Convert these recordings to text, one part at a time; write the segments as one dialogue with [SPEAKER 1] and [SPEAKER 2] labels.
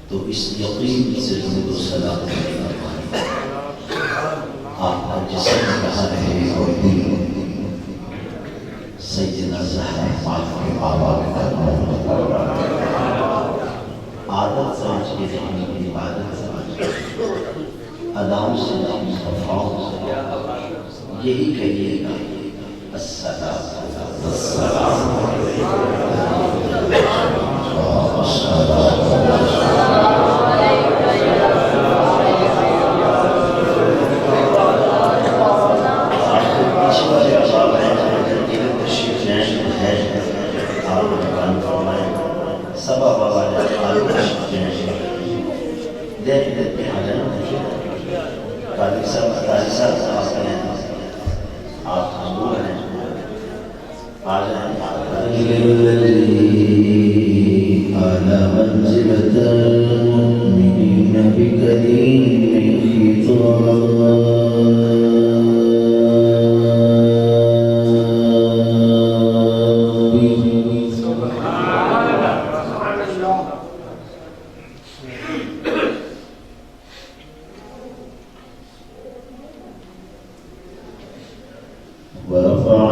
[SPEAKER 1] تو اس یقین سے درود و سلام آپ کا جسم کہاں رہے اور دل سیدنا زہرا پاک کے بابا کا عادت سمجھ کے رہنے کی عبادت سمجھ اداؤں سے صفاؤں سے یہی کہیے گا السلام السلام
[SPEAKER 2] وعنهما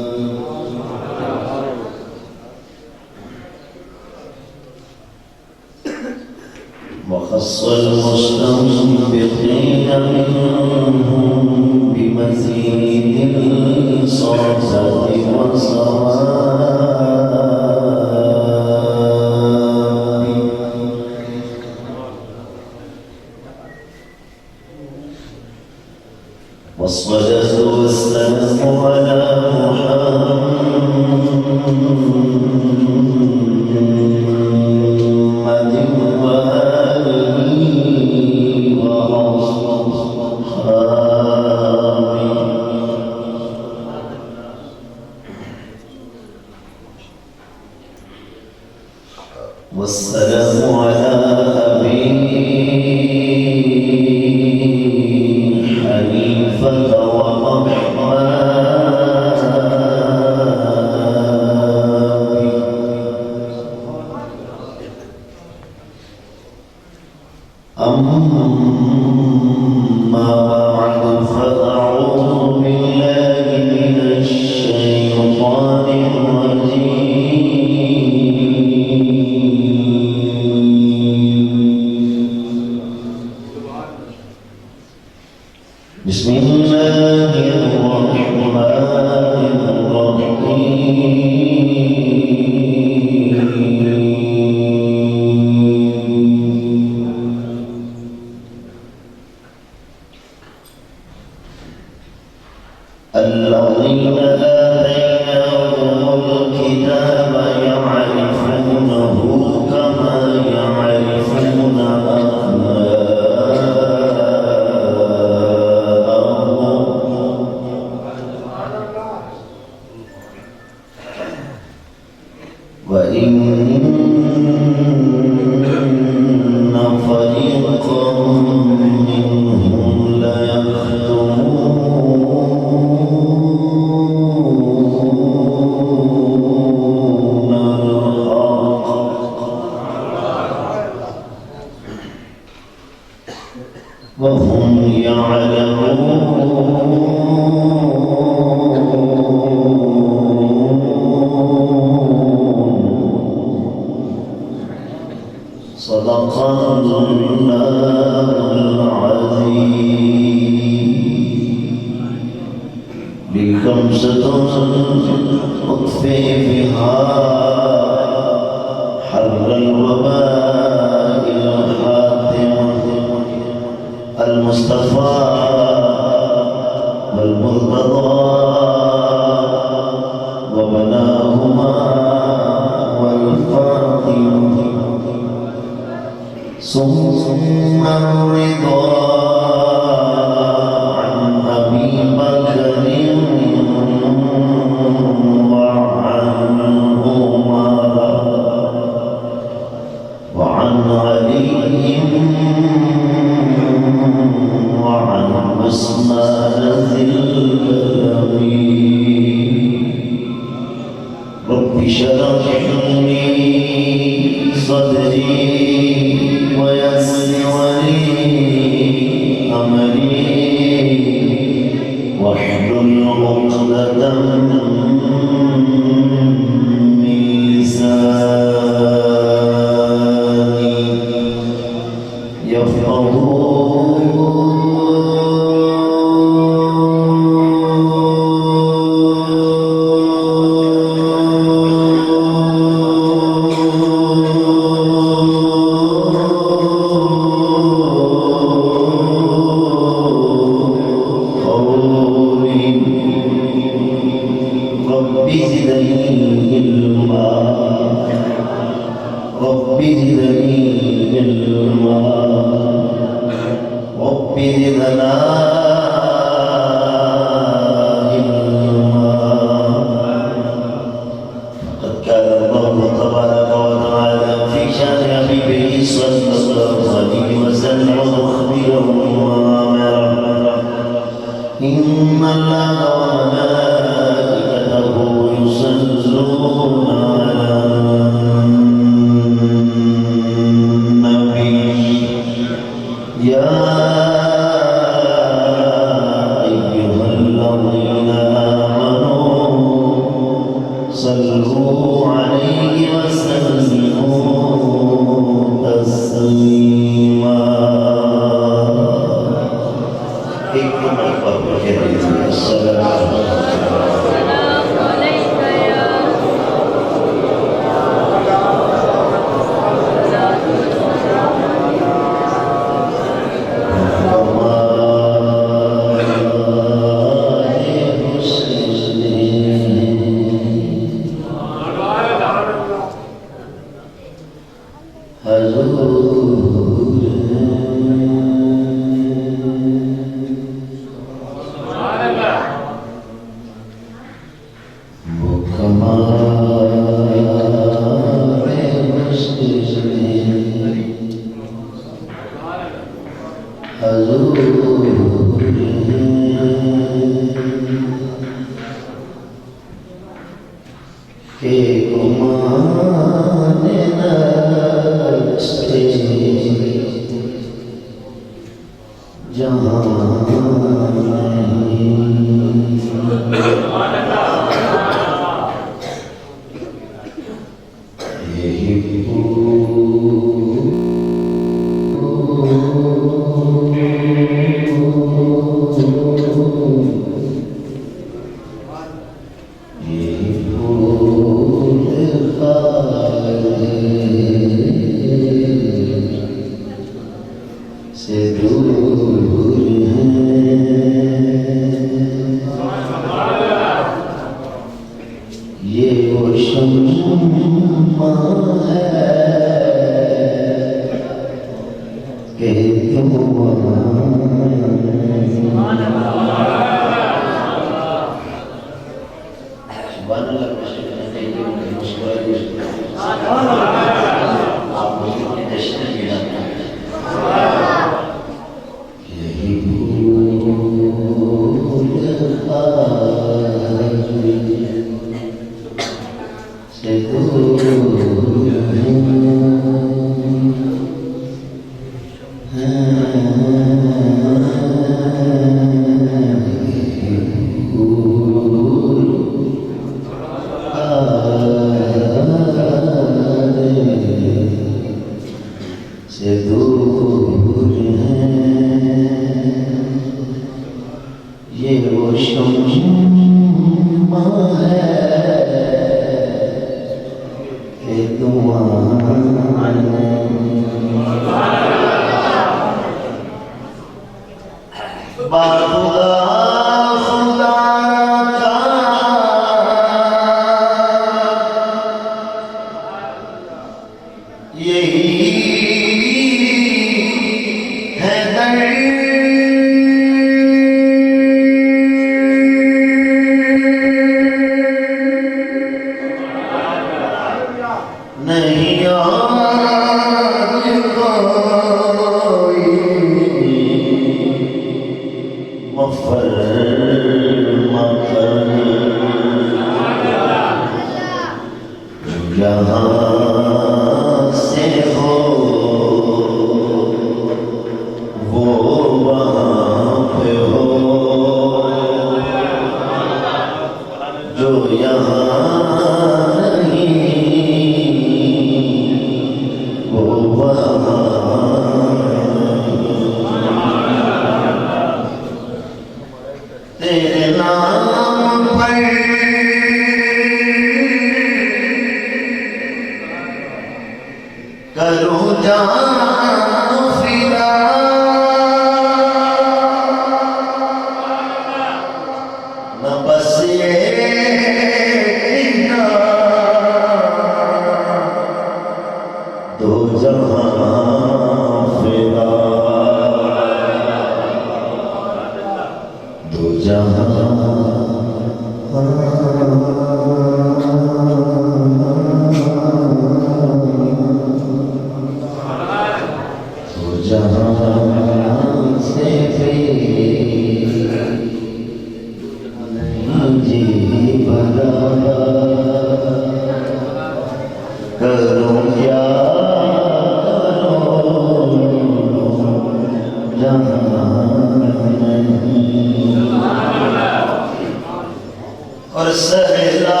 [SPEAKER 1] اور سہلا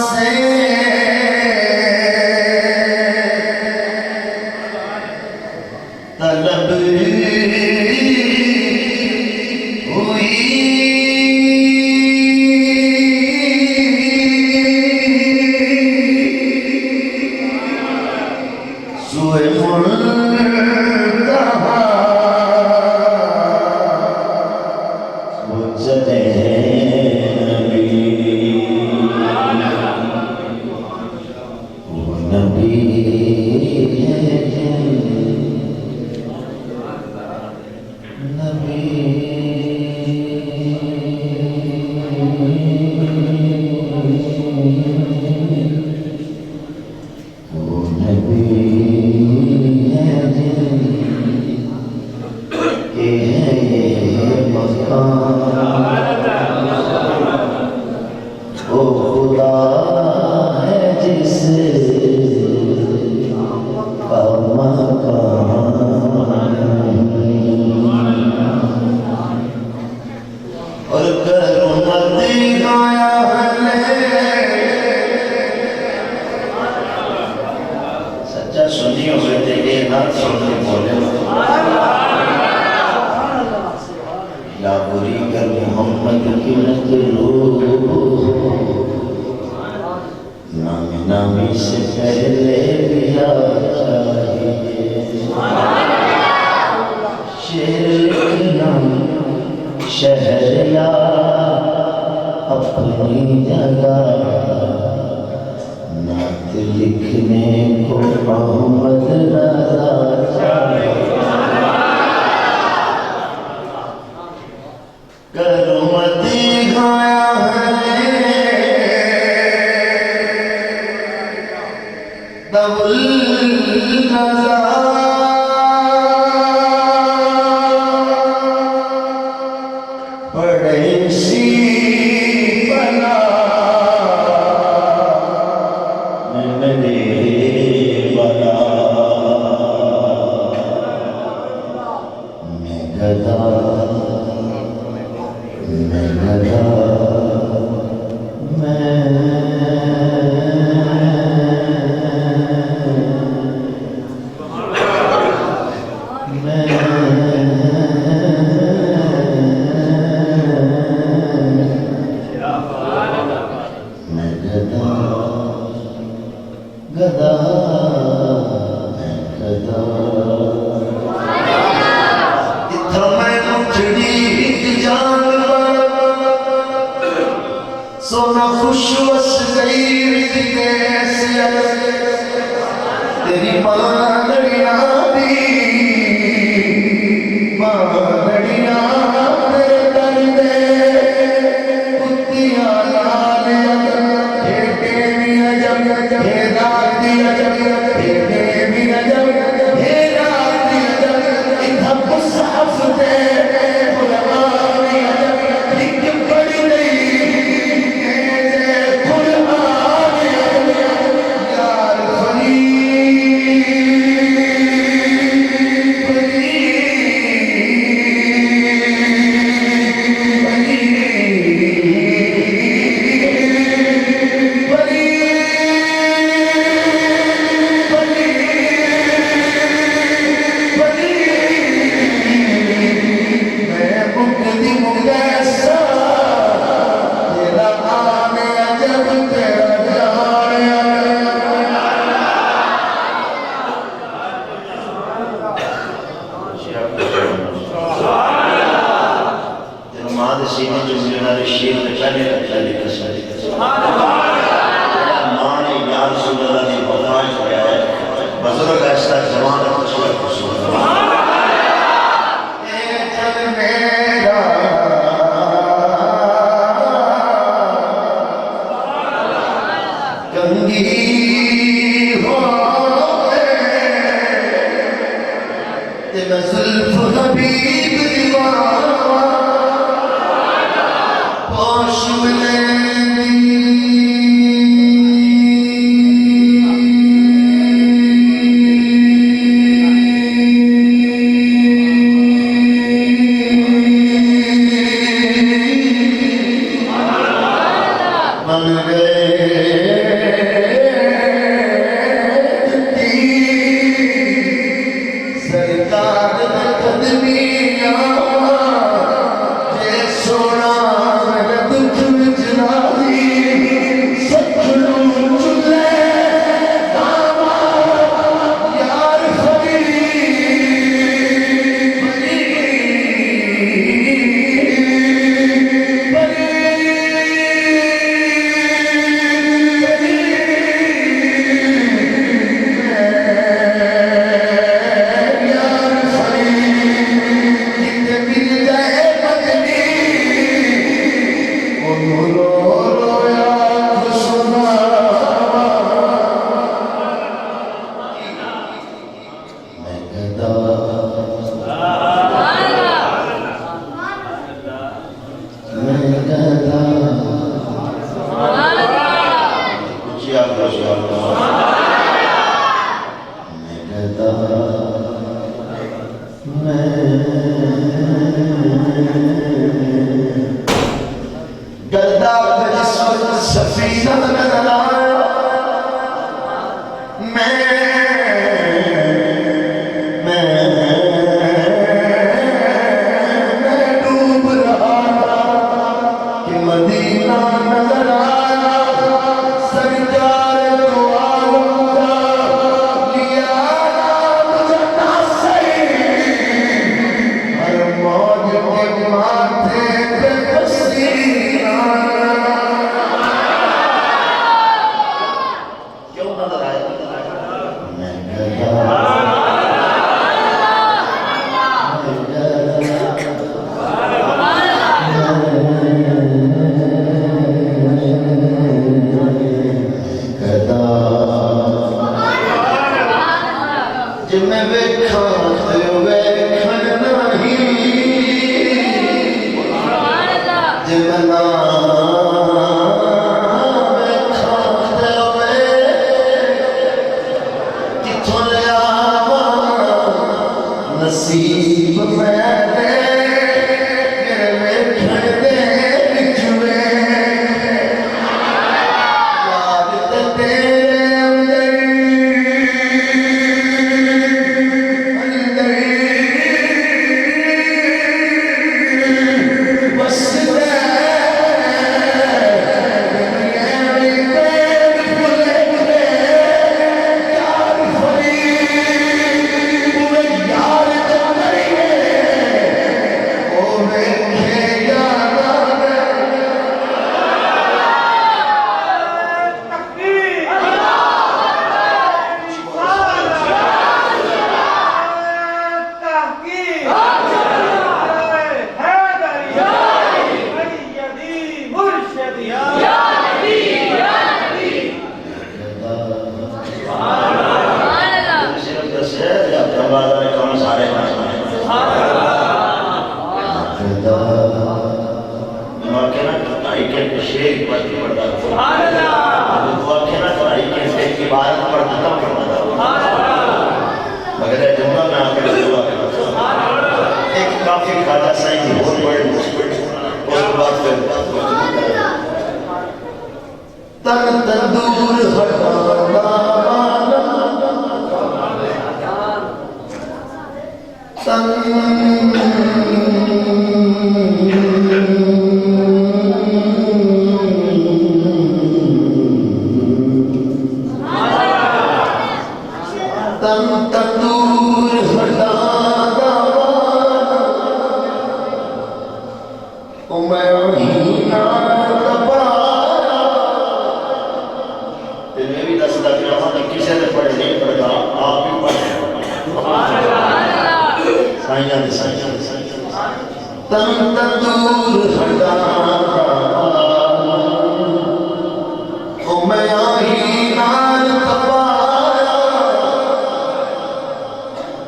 [SPEAKER 1] سے طلب ہوئی سوئے منتہا وہ چلے نامی سے پہلے بھی چاہیے شیر نام شہر یا اپنی جگہ نعت لکھنے کو محمد رضا چاہیے کرمتی گایا بڑے سی بنا میرے بنا میں گدا سونا خوش وس گئی تیری مانڑیاں دی مانڑیاں میرے در دے کتیاں لال پھیٹے بھی عجب ہیرات دی عجب پھیٹے بھی عجب ہیرات دی عجب ادھا مصحف دے علماء بھی عجب لکھ پڑی نہیں بزرگ ایسا جوان رکھتا میں زلف حبیب دیوانہ پوش ملے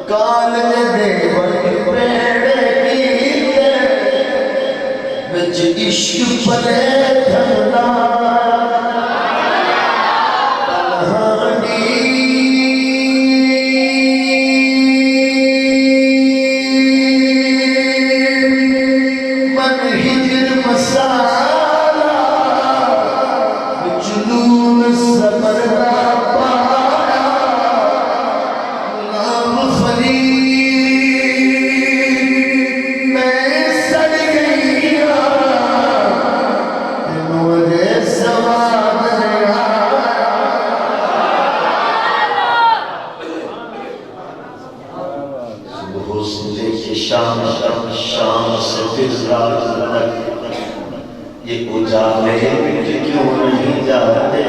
[SPEAKER 2] کال دے
[SPEAKER 1] بنے دھرنا شام سے پھر رات تک یہ اجالے کیوں نہیں جاتے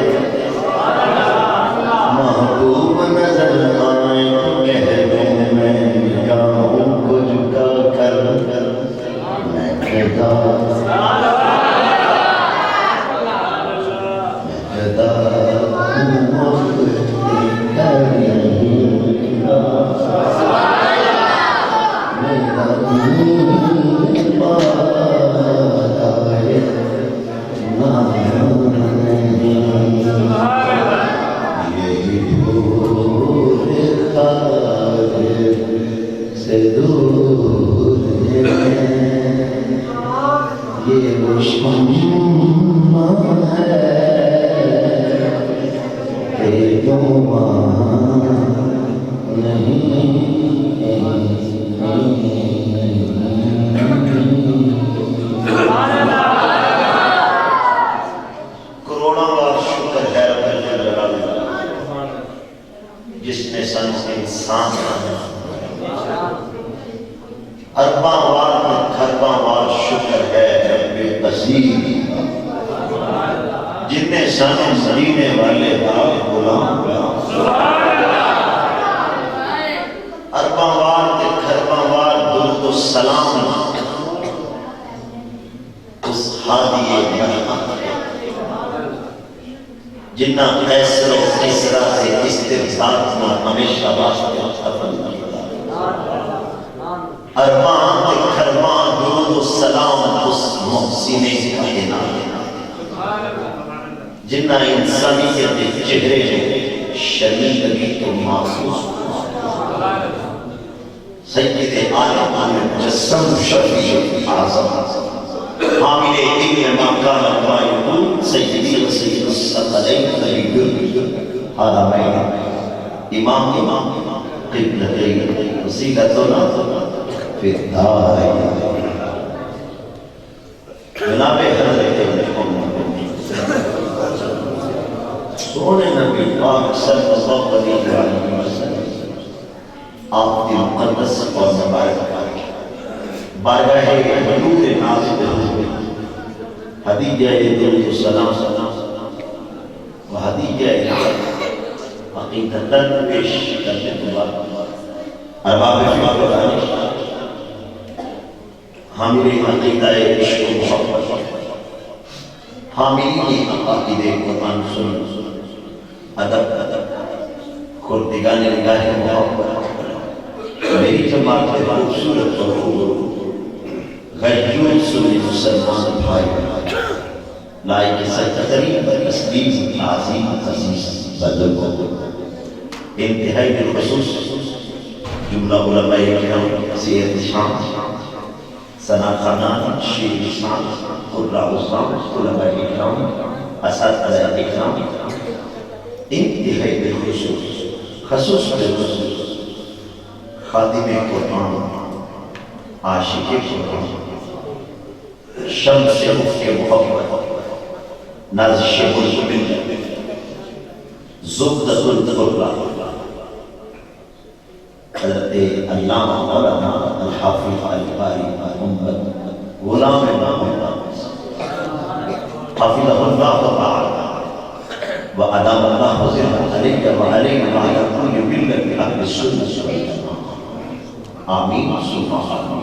[SPEAKER 1] محبوب نظر آئے کہنے میں نگاہوں کو جھکا کر میں خدا جنہ قیصر و کسریٰ سے استفسار میں ہمیشہ واسطے ارمان خرمان درود و سلام اس محسن کائنات جنہ انسانیت چہرے شرمندگی کو محسوس سید عالم مجسم شفیع اعظم حامل علم مقام القائم سیدی رسول الثقلین علی حرمین امام قبلتین وسیلتنا فی الدارین جناب حضرت محمد سونے نبی پاک صلی اللہ علیہ وسلم آپ کی مقدس اور مبارک بارگاہ حضور نازل ہوئے ہدیہ دل و سلام و ہدیہ عقیدتاً پیش کرنے کے بعد ارباب فکر حامل عقیدہ عشق و محبت حاملی عقیدہ قرآن سن ادب خردگان نگاہ محبت میری جماعت خوبصورت اور غیور سنی مسلمان بھائی لائق سرکترین تسلیم عظیم عزیز بزرگوں انتہائی بالخصوص جملہ علماء کرام سید شام ثنا خانان شیر شام قرہ عظام علماء کرام اساتذہ کرام انتہائی بالخصوص خصوص بالخصوص خادم قرآن عاشق قرآن شمس مفت محبت نازش ملک زبدۃ القرآن حضرت علامہ مولانا الحافظ القاری محمد غلام محمد حافظہ اللہ تعالی وادام اللہ ظلہ علیہ وعلیہ وعلی کل ملت اہل السنۃ والجماعۃ آمین سبحان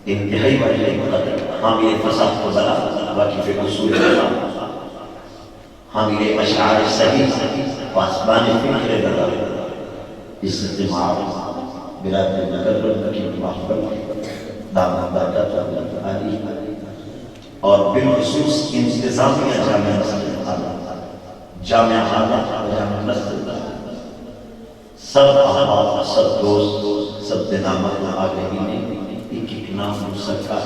[SPEAKER 1] انتہائی وجہ مقدر حامل فصاحت و بلاغت واقف اصول کلام حامل اشعار صحیح پاسبان فکر نظر عزت معاف برادر مکرم کی محبت دامن برکت علی
[SPEAKER 2] اور بالخصوص انتظامیہ جامعہ مسجد اعلیٰ، جامعہ اعلیٰ اور جامعہ مسجد سب احباب، سب دوست، سب دنامت آگہی نے ایک نام سرکار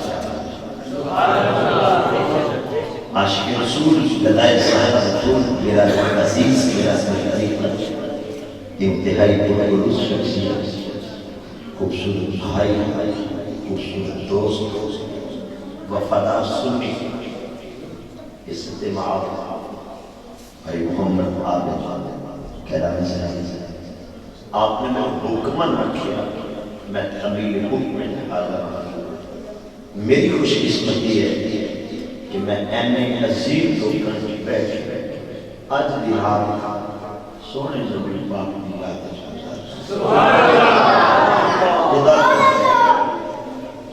[SPEAKER 2] عاشق رسول لدائے صاحب رسول میرا عزیز میرا عزیز انتہائی پرخلوص شخصیت، خوبصورت بھائی، خوبصورت دوست، وفادار سنی، استماع بھائی محمد عابد کہلانے سے آپ نے میں حکمن رکھیا، میں تمیل حکم میں حاضر ہوں۔ میری خوش قسمتی ہے کہ میں این عظیم لوگوں کی بیٹھ آج دی رات سونے زمین پاک دی یاد خدا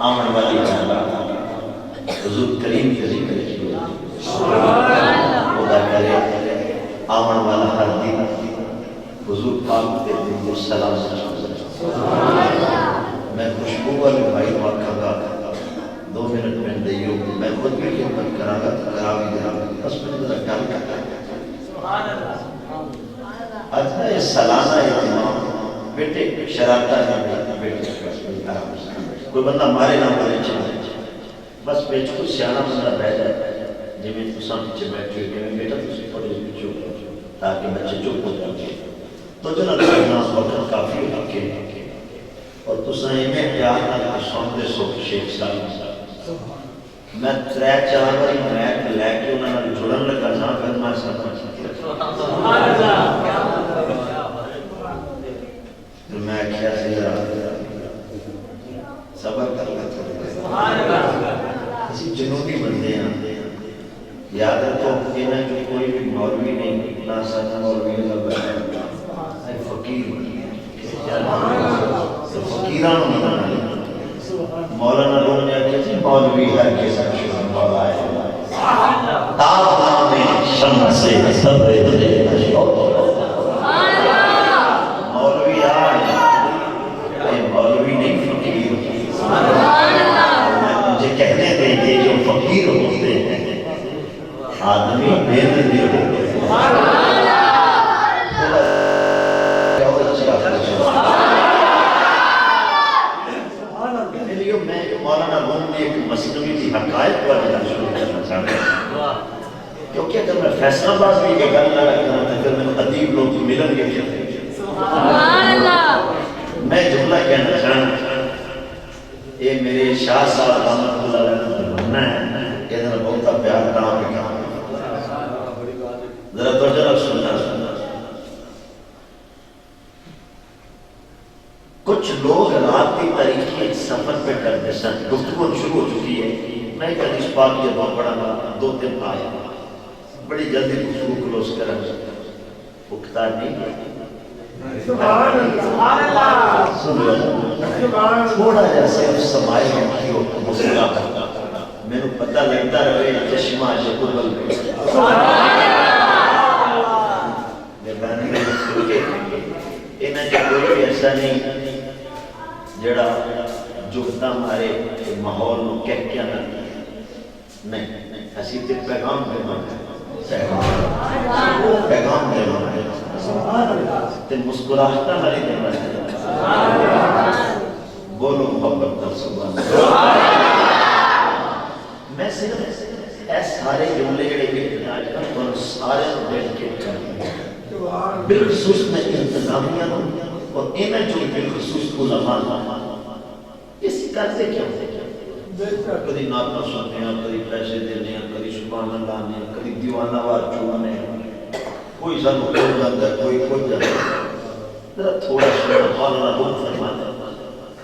[SPEAKER 2] آمن والی جانا حضور کریم کے ذکر کی خدا کرے آمن والا ہر دن حضور پاک کے دن کو سلام میں خوشبو والے بھائی واقعہ گا 2 منٹ میں دیو میں خود بھی خدمت کرا گا کراوی دیا بس میں ذرا کام کرتا ہے اچھا یہ سالانہ اہتمام بیٹے شرارتہ نہیں بیٹے کوئی بندہ مارے نہ بولے چاہے بس بیچ کو سیانا بندہ بیٹھ جائے جی میں تو سامنے بیٹھے کہ میں بیٹا تو پڑھے چپ تاکہ بچے چپ ہو جائے تو جناب ناس وقت کافی حقے اور تو سائیں میں پیار نہ سوندے سو شیخ صاحب میں 3-4 باری میک لے کے انہوں نے جڑن لگا جہاں پھر میں تو میں کیا سیدھا صبر کر لیتا کسی جنوبی بندے ہیں یاد رکھو کہ میں جو کوئی بھی مولوی نہیں نہ ساتھ مولوی لگا فقیر فقیران ہونا مولانا روم نے کہا جی مولوی ہر کے ساتھ شروع مولا ہے تاب نام شمس سے صبر دے مولوی آئے اے مولوی نہیں فقیر مجھے کہنے دیں کہ جو فقیر ہوتے ہیں آدمی بے دردی ہوتے ہیں مولانا روم نے ایک مصنوعی کی حقائق پر شروع کرنا چاہتا ہوں کیونکہ اگر میں فیصلہ باز بھی یہ گل نہ رکھنا تو پھر میں ادیب لوگ ملن گے میں جملہ کہنا چاہتا یہ میرے شاہ صاحب رحمت اللہ علیہ بننا ہے کہ ذرا بہت پیار کام کے کام ذرا توجہ سننا کچھ لوگ رات کی تاریخی سفر پہ کرتے سن گفتگو شروع ہو چکی ہے میں ایک حدیث پاک یہ بہت بڑا گا 2 دن آیا بڑی جلدی گفتگو کلوز کریں اکتا نہیں تھوڑا جیسے اب سمائی کی ہو مسئلہ میں نے پتہ لگتا رہے چشمہ شکل انہیں جو کوئی ایسا نہیں جڑا جھکتا ہمارے ماحول میں کہہ کیا نہیں اسی تے پیغام دینا پیغام دینا تے مسکراہٹا ہماری دینا بولو محبت در سبحان میں صرف اے سارے جملے جڑے کہتے ہیں آج کل سارے بیٹھ کے کرتے ہیں بالخصوص میں انتظامیہ اور انہیں جو بالخصوص علماء اسی کرتے کیا کدی نعتیں سنتے ہیں کدی پیسے دینے ہیں کدی سبحان اللہ نے کدی دیوانہ وار چونے کوئی سن کھول جاتا ہے کوئی کھول جاتا ہے ذرا تھوڑا سا مولانا روم فرماتے ہیں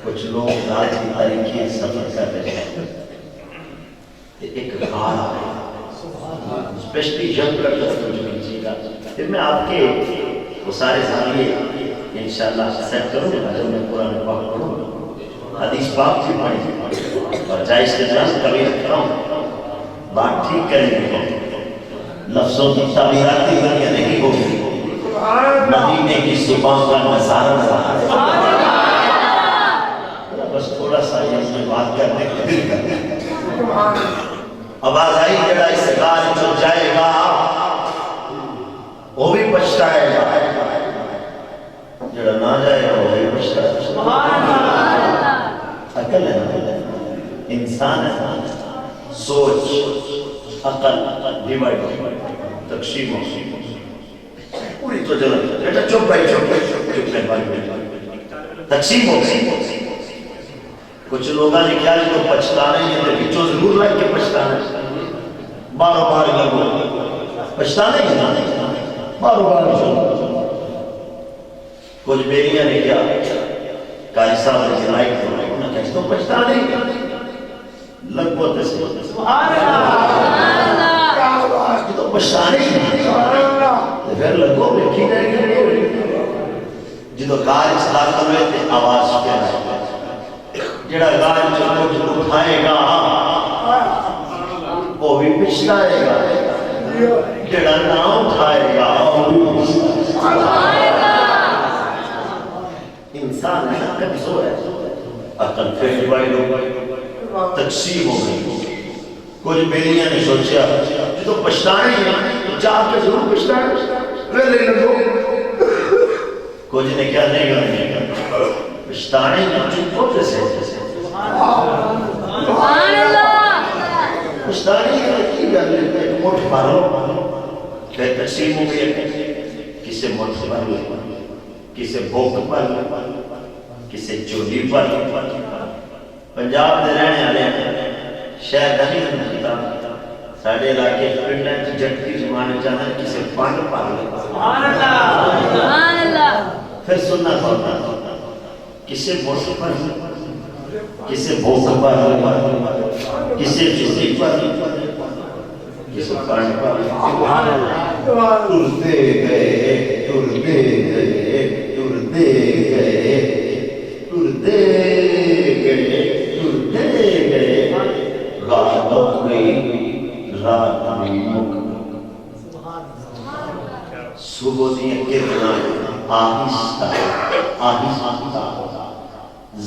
[SPEAKER 2] کچھ لوگ رات کی تاریخی سفر کر رہے ہیں ایک غار آئے اسپیشلی جنگ کرتا ہے جو کسی کا پھر میں آپ کے وہ سارے ذریعے انشاءاللہ سیٹ کروں گا جب میں قرآن پاک پڑھوں گا حدیث پاک کی پڑھی اور جائز کے جائز کبھی رکھتا ہوں بات ٹھیک کریں گے لفظوں کی تعبیراتی دنیا نہیں ہوگی مدینے کی صبح کا نظارہ رہا بس تھوڑا سا یہ بات کرنے کا دل کرتے ہیں آواز اس غار جو جائے گا وہ بھی پچھتائے گا، جڑا نہ جائے گا وہ بھی پچھتائے گا۔ سبحان اللہ، عقل ہے، انسان ہے، سوچ عقل ڈیوائڈ تقسیم پوری تو جلد بیٹا چپ بھائی چپ تقسیم ہو گئی۔ کچھ لوگوں نے کیا جو پچھتانے ہیں تو بچوں ضرور لگ کے پچھتانے بارو بار لگو پچھتانے ہیں بارو بار کچھ بیریاں نے کیا قاری صاحب نے جنائی کرو انہوں نے کہا تو پچھتانے لگ پوتے سے سبحان اللہ تو پچھتانے ہیں پھر لگو بیٹھی رہے گی جدو قاری صاحب کرو تے آواز کیا ہے جڑا غار جو کچھ اٹھائے گا وہ بھی پچھتائے گا، جڑا نہ اٹھائے گا وہ بھی پچھتائے گا۔ انسان ہے کمزور ہے، عقل پھر ڈیوائڈ ہو گئی، تقسیم ہو گئی۔ کچھ بیلیاں نے سوچا جو پچھتانے ہیں چاہ کے ضرور پچھتائے ویلے لگو، کچھ نے کیا نہیں پچھتانے ہیں چپ ہوتے سے
[SPEAKER 3] سبحان اللہ،
[SPEAKER 2] پچھتانے ہیں کی گل ایک مٹھ پارو پھر تقسیم ہو گئی، کسے مٹھ پر کسے بھوک پر کسے چولی پر۔ پنجاب دے رہنے والے شہر نہیں ہوتا ساڑھے علاقے پنڈن کی جھٹکی زمانے چاہنا کسے پانڈ پر
[SPEAKER 3] سبحان اللہ، سبحان اللہ،
[SPEAKER 2] پھر سننا پڑتا کسے مٹھ پر کسے بھوک پر کسے چولی پر کسے پانڈ پر۔ ٹرتے گئے ٹرتے گئے ٹرتے گئے ٹرتے گئے ٹرتے گئے، رات مک گئی رات مک صبح دیا کرنا آہستہ آہستہ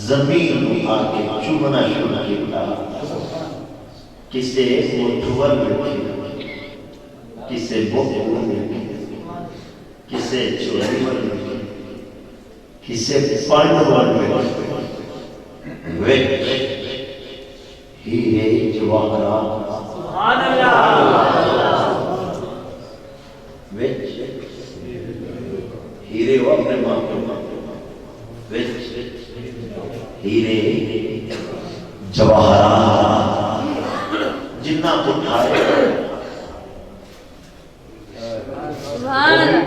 [SPEAKER 2] زمین آکے چومنا شروع کیا، کسے مٹھول لکھی کسے بھوک لکھی کسے چولی لکھی کسے پانڈ لکھی وچ ہیرے جواہرات
[SPEAKER 3] سبحان اللہ،
[SPEAKER 2] وچ ہیرے وہ اپنے ماں کو وچ ہیرے جواہرات جنہ اٹھائے
[SPEAKER 3] سبحان اللہ،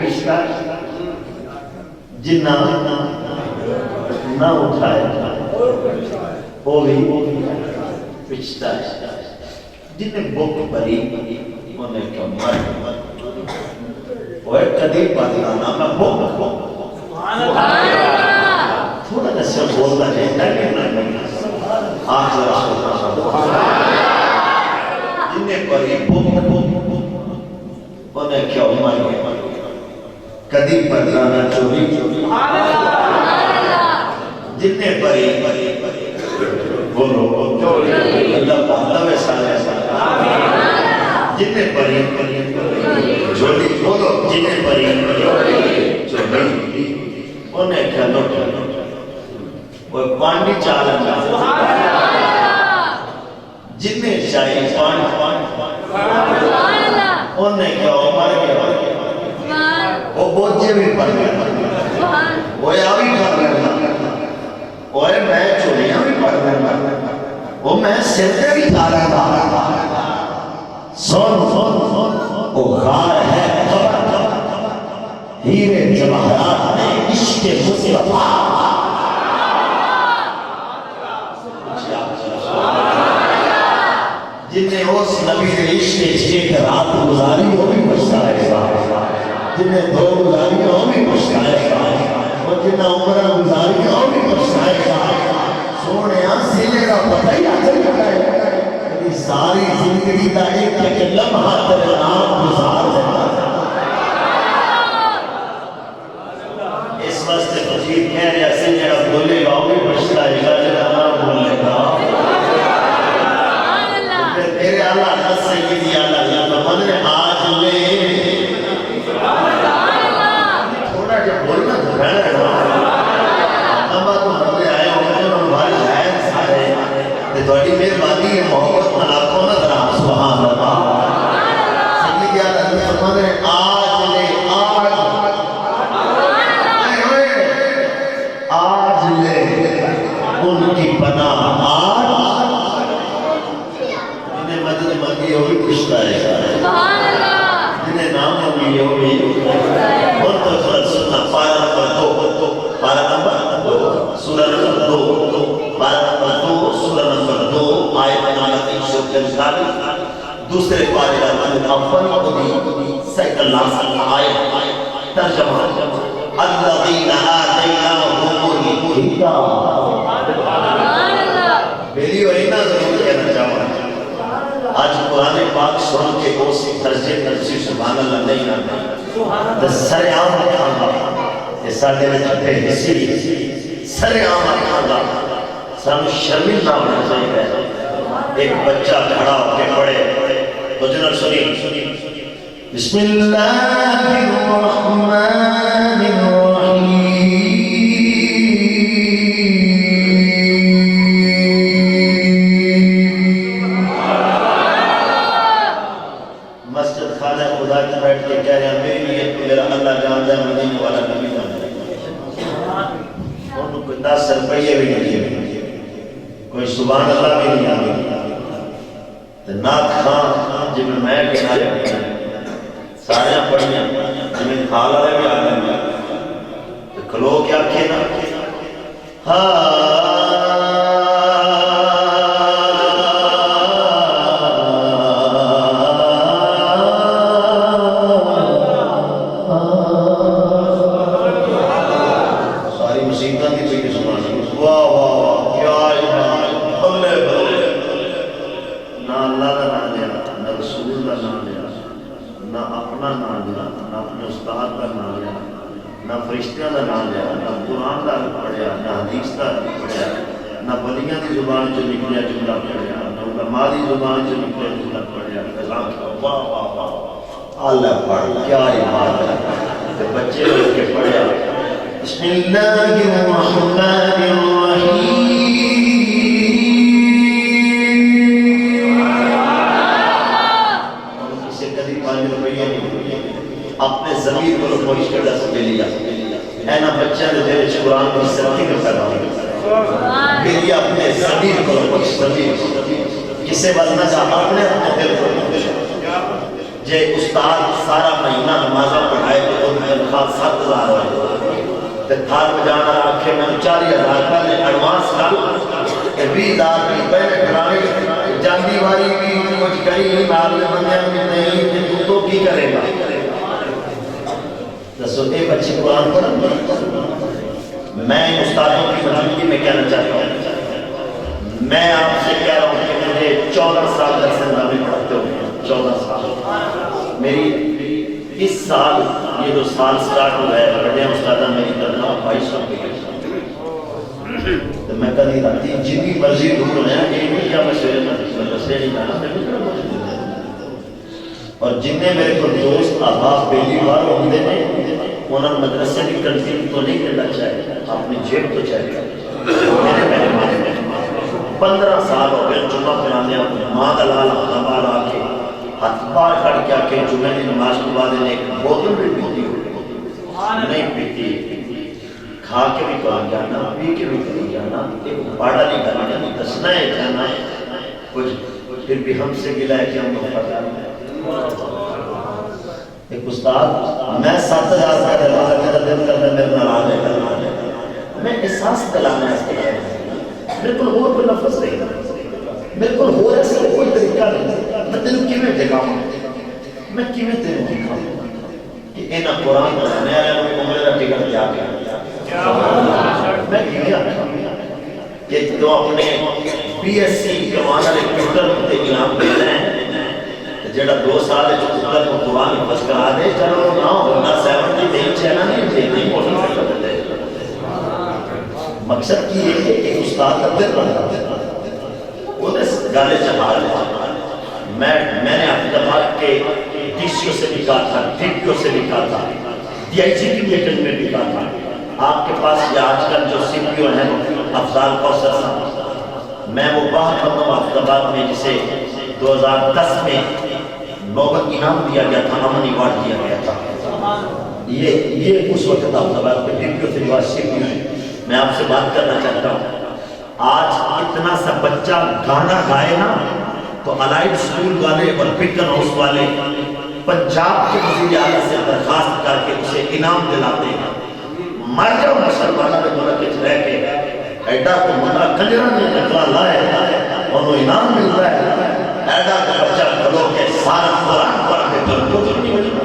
[SPEAKER 2] جنہ نہ اٹھائے وہ بھی پچھتا ہے، جنہیں بھوک بھری انہیں کیا مر وہ ایک قدیم بات لانا میں بھوک
[SPEAKER 3] سبحان اللہ،
[SPEAKER 2] تھوڑا جیسے بولنا چاہتا آخر جنہیں بھری بھوک انہیں کیا مر قدیم بات لانا چوری
[SPEAKER 3] سبحان اللہ،
[SPEAKER 2] جنہیں بھری بولو اللہ پاہتا ویسا جنہیں بھری جھولی بولو جنہیں بھری جھولی انہیں کیا لوٹا وہ پانڈی چالنگا جنہیں چاہیے
[SPEAKER 3] سبحان اللہ،
[SPEAKER 2] انہیں کیا عمر گیا وہ بوجھے بھی پڑ گیا وہ یاوی پڑ گیا وہ میں چولیاں بھی پڑ گیا وہ میں سردے بھی تھارا تھا سن وہ غار ہے ہیرے جواہرات میں عشق مصطفیٰ جنہیں اس نبی نے عشق ایک رات گزاری وہ بھی پچھتائے گا، جنہیں دو گزاری وہ بھی پچھتائے گا، اور جنہیں عمرہ گزاری وہ بھی پچھتائے گا۔ سونے سیلے کا پتہ ہی آجل ہے ساری زندگی کا ایک لمحہ تیرے نام گزار دیتا اس واسطے فقیر کہہ رہا سیلے کا بولے گا وہ بھی پچھتائے گا، جنہیں نام بولے گا تیرے اللہ سیدی اللہ تھوڑی مہربانی ہے محبت ملاقوں نہ ذرا سبحان اللہ سیدی اعلیٰ حضرت فرماتے ہیں آج لے آج لے ان کی پناہ آج جنہیں مدد مانگی ہوئی پوچھتا ہے جنہیں نام مانگی ہوئی ان کو سننا پارہ نمبر 2 پارہ نمبر 2 سورہ نمبر 2 پارہ نمبر 2 سورہ نمبر 2 آیت نمبر 343 دوسرے پارے کا اول سیکنڈ لاسٹ آیت ترجمہ الذین آتیناہم الکتاب میری وہینا ضرور کہنا چاہوں آج قرآن پاک سن کے اس درجے تفسیر سبحان اللہ نہیں آتا سر عام رکھاں یہ سارے میں چھتے حصی سر عام رکھاں سام شرمندہ ہونا چاہیے ایک بچہ کھڑا ہو کے پڑھے تو جنر سنی بسم اللہ الرحمن الرحیم مسجد خانہ خدا کی بیٹھ کے کہہ رہے ہیں میری نیت کو میرا اللہ جانتا ہے مدینے والا نبی جانتا ہے انہوں کوئی 10 روپیے بھی نہیں دیے کوئی سبحان اللہ بھی نہیں آگے نات خان جب میں کنارے سارے پڑھنے جب کھال رہے بھی آگے تو کھلو کیا کھینا ساری مصیبتاں کی چیزیں سبحان اللہ واہ واہ واہ کیا بلے بلے نہ اللہ کا نام لیا نہ رسول کا نام لیا نہ اپنا نام لیا نہ اپنے استاد کا نام لیا نہ فرشتیاں کا نام لیا نہ قرآن کا پڑھیا نہ حدیث کا پڑھیا نہ ولیاں کی زبان جو نکلیا جملہ پڑھیا نہ علماء کی زبان جو نکلیا جملہ پڑھیا کلام کا واہ واہ واہ اللہ پڑھ کیا بات ہے بچے لوگ کے پڑھیا بسم اللہ الرحمن الرحیم اپنے ضمیر کو کوشش کر سکے لیا اے نا بچہ نے دل قرآن کی سرتی میں پیدا ہوئی میری اپنے ضمیر کو کوشش ضمیر کسے بلنا چاہتا اپنے دل کو جے استاد سارا مہینہ نمازہ پڑھائے تو ان میں خاص 7,000 ہوئے تے تھار بجانا آکھے میں 4,000 پہلے ایڈوانس کا 20,000 بھی پہلے کرانے جاندی والی بھی کچھ کری نال بندیاں بھی نہیں تو کی کرے گا دسو اے بچے قرآن پڑھا میں استادوں کی موجودگی میں کہنا چاہتا ہوں میں آپ سے کہہ رہا ہوں کہ مجھے 14 سال درس نظامی پڑھتے ہو 14 سال میری اس سال یہ جو سال سٹارٹ ہو گئے بڑے استادہ میری تنخواہ 2200 کی تو میں کدی راتی جتنی مرضی دور ہے یہ نہیں کیا مشورے مدرسے نہیں جانا اور جنہیں میرے کو دوست احباب پہلی بار ہوندے نے انہوں نے مدرسے کی کنٹین تو نہیں کرنا چاہیے اپنی جیب تو چاہیے میرے پہلے مانے 15 سال ہو گئے جمعہ پڑھانے اپنے ماں دلال احبار آ کے ہاتھ بار کھڑ کے آ کے جمعہ کی نماز کے بعد انہیں ایک بوتل بھی پیتی ہو نہیں پیتی کھا کے بھی کہا جانا پی کے بھی کہا جانا ایک باڑا نہیں کرنا جانا دسنا ہے جانا کچھ پھر بھی ہم سے گلا ہے کہ ہم کو پتا نہیں ایک استاد میں 7,000 کا دروازہ میرا دل کرتا میرے ناراض ہے میں احساس دلانا ہے اس کے لیے بالکل اور کوئی لفظ نہیں بالکل ہو ایسے کوئی طریقہ نہیں میں تینوں کیویں دکھاؤں میں کیویں تینوں دکھاؤں کہ اینا قرآن پڑھنے آیا میں عمرے کا ٹکٹ دیا گیا میں کیویں آتا کہ تو اپنے PSC کمانا لے پیٹر ہوتے انعام دے رہے ہیں جڑا 2 سال ہے جو قدر کو قرآن حفظ کرا دے چلو نہ ہونا 70 نہیں چہنا نہیں موٹر کر دیتے مقصد کی یہ ہے کہ استاد تبدیل رہا وہ دس گالے چہار میں نے احتمال کے DCO سے بھی کہا تھا DPO سے بھی کہا تھا DIG کی میٹنگ میں بھی کہا تھا آپ کے پاس یہ آج کل جو CPO ہیں افضال کوثر صاحب میں وہ باہر بندوں آفتاباد میں جسے 2010 میں نوبل انعام دیا گیا تھا، امن ایوارڈ دیا گیا تھا، یہ اس وقت آفتاباد میں ڈپٹی یونیورسٹی میں میں آپ سے بات کرنا چاہتا ہوں۔ آج اتنا سا بچہ گانا گائے نا تو الائٹ سکول والے اور پٹن ہاؤس والے پنجاب کے وزیر اعلیٰ سے درخواست کر کے اسے انعام دلاتے ہیں۔ مر جاؤ مسلمانہ کے ملک رہ کے ایڈا کو منہ کنجرہ میں نکلا لائے اور وہ انعام ملتا ہے، ایڈا کا بچہ کھلو کے سارا قرآن پڑھ کے پھر پتر نہیں ملتا۔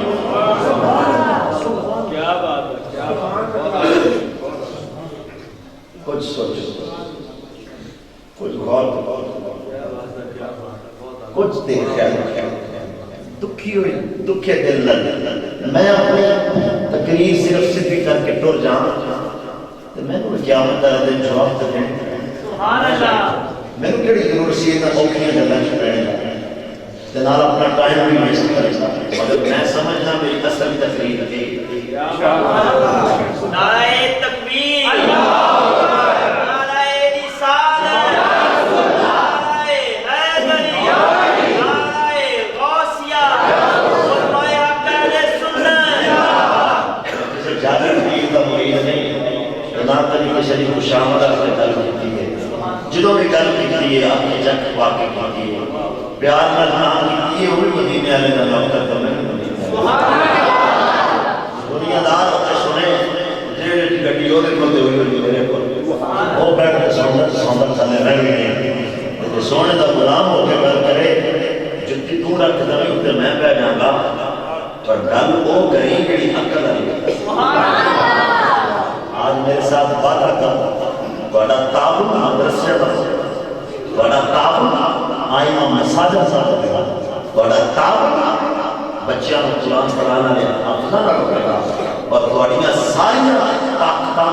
[SPEAKER 3] کیا بات ہے، کیا بات ہے،
[SPEAKER 2] کچھ سوچو، کچھ غور کچھ دیر خیال دکھی ہوئی، دکھے دل لگ میں اپنے تقریر صرف صدی کر کے ٹور جاؤں تو میں نے کیا مطلب دن جواب تو دیں
[SPEAKER 3] سبحان اللہ،
[SPEAKER 2] میں نے کہڑی ضرور سی اتنا اوکھیاں جلنا چھوڑے تنال اپنا ٹائم بھی ویسٹ کرے گا، مگر میں سمجھنا میری اصل تقریر ہے۔
[SPEAKER 3] نعرہ تکبیر، نعرہ رسالت، نعرہ حیدری، نعرہ غوثیہ، خلفائے حق اہل سنت۔
[SPEAKER 2] جسے جابر پیر کا مرید نہیں نہ طریقہ شریف کو شامل اپنے گل کی ہے، جنہوں نے گل کی ہے آپ نے جگ واقع کی ہے، پیار نہ نام کی ہے، وہی مدینے والے کا نام کرتا میں دنیا دار ہوتے سنے جیڑے گڈی وہ دیکھو دے ہوئی میرے کو وہ بیٹھ کے سوندر چلے رہ گئے سونے کا غلام ہو کے گل کرے جتی تو رکھ دیں تے میں بیٹھ جاؤں گا، پر گل وہ کہیں جڑی عقل والی۔ آج میرے ساتھ وعدہ کر بڑا تعاون مدرسے کا، بڑا تعاون آئمہ مساجد کا، بڑا تعاون بچیاں کو قرآن پڑھانا لے حافظہ رکھے گا، اور تھوڑیاں ساریاں طاقتاں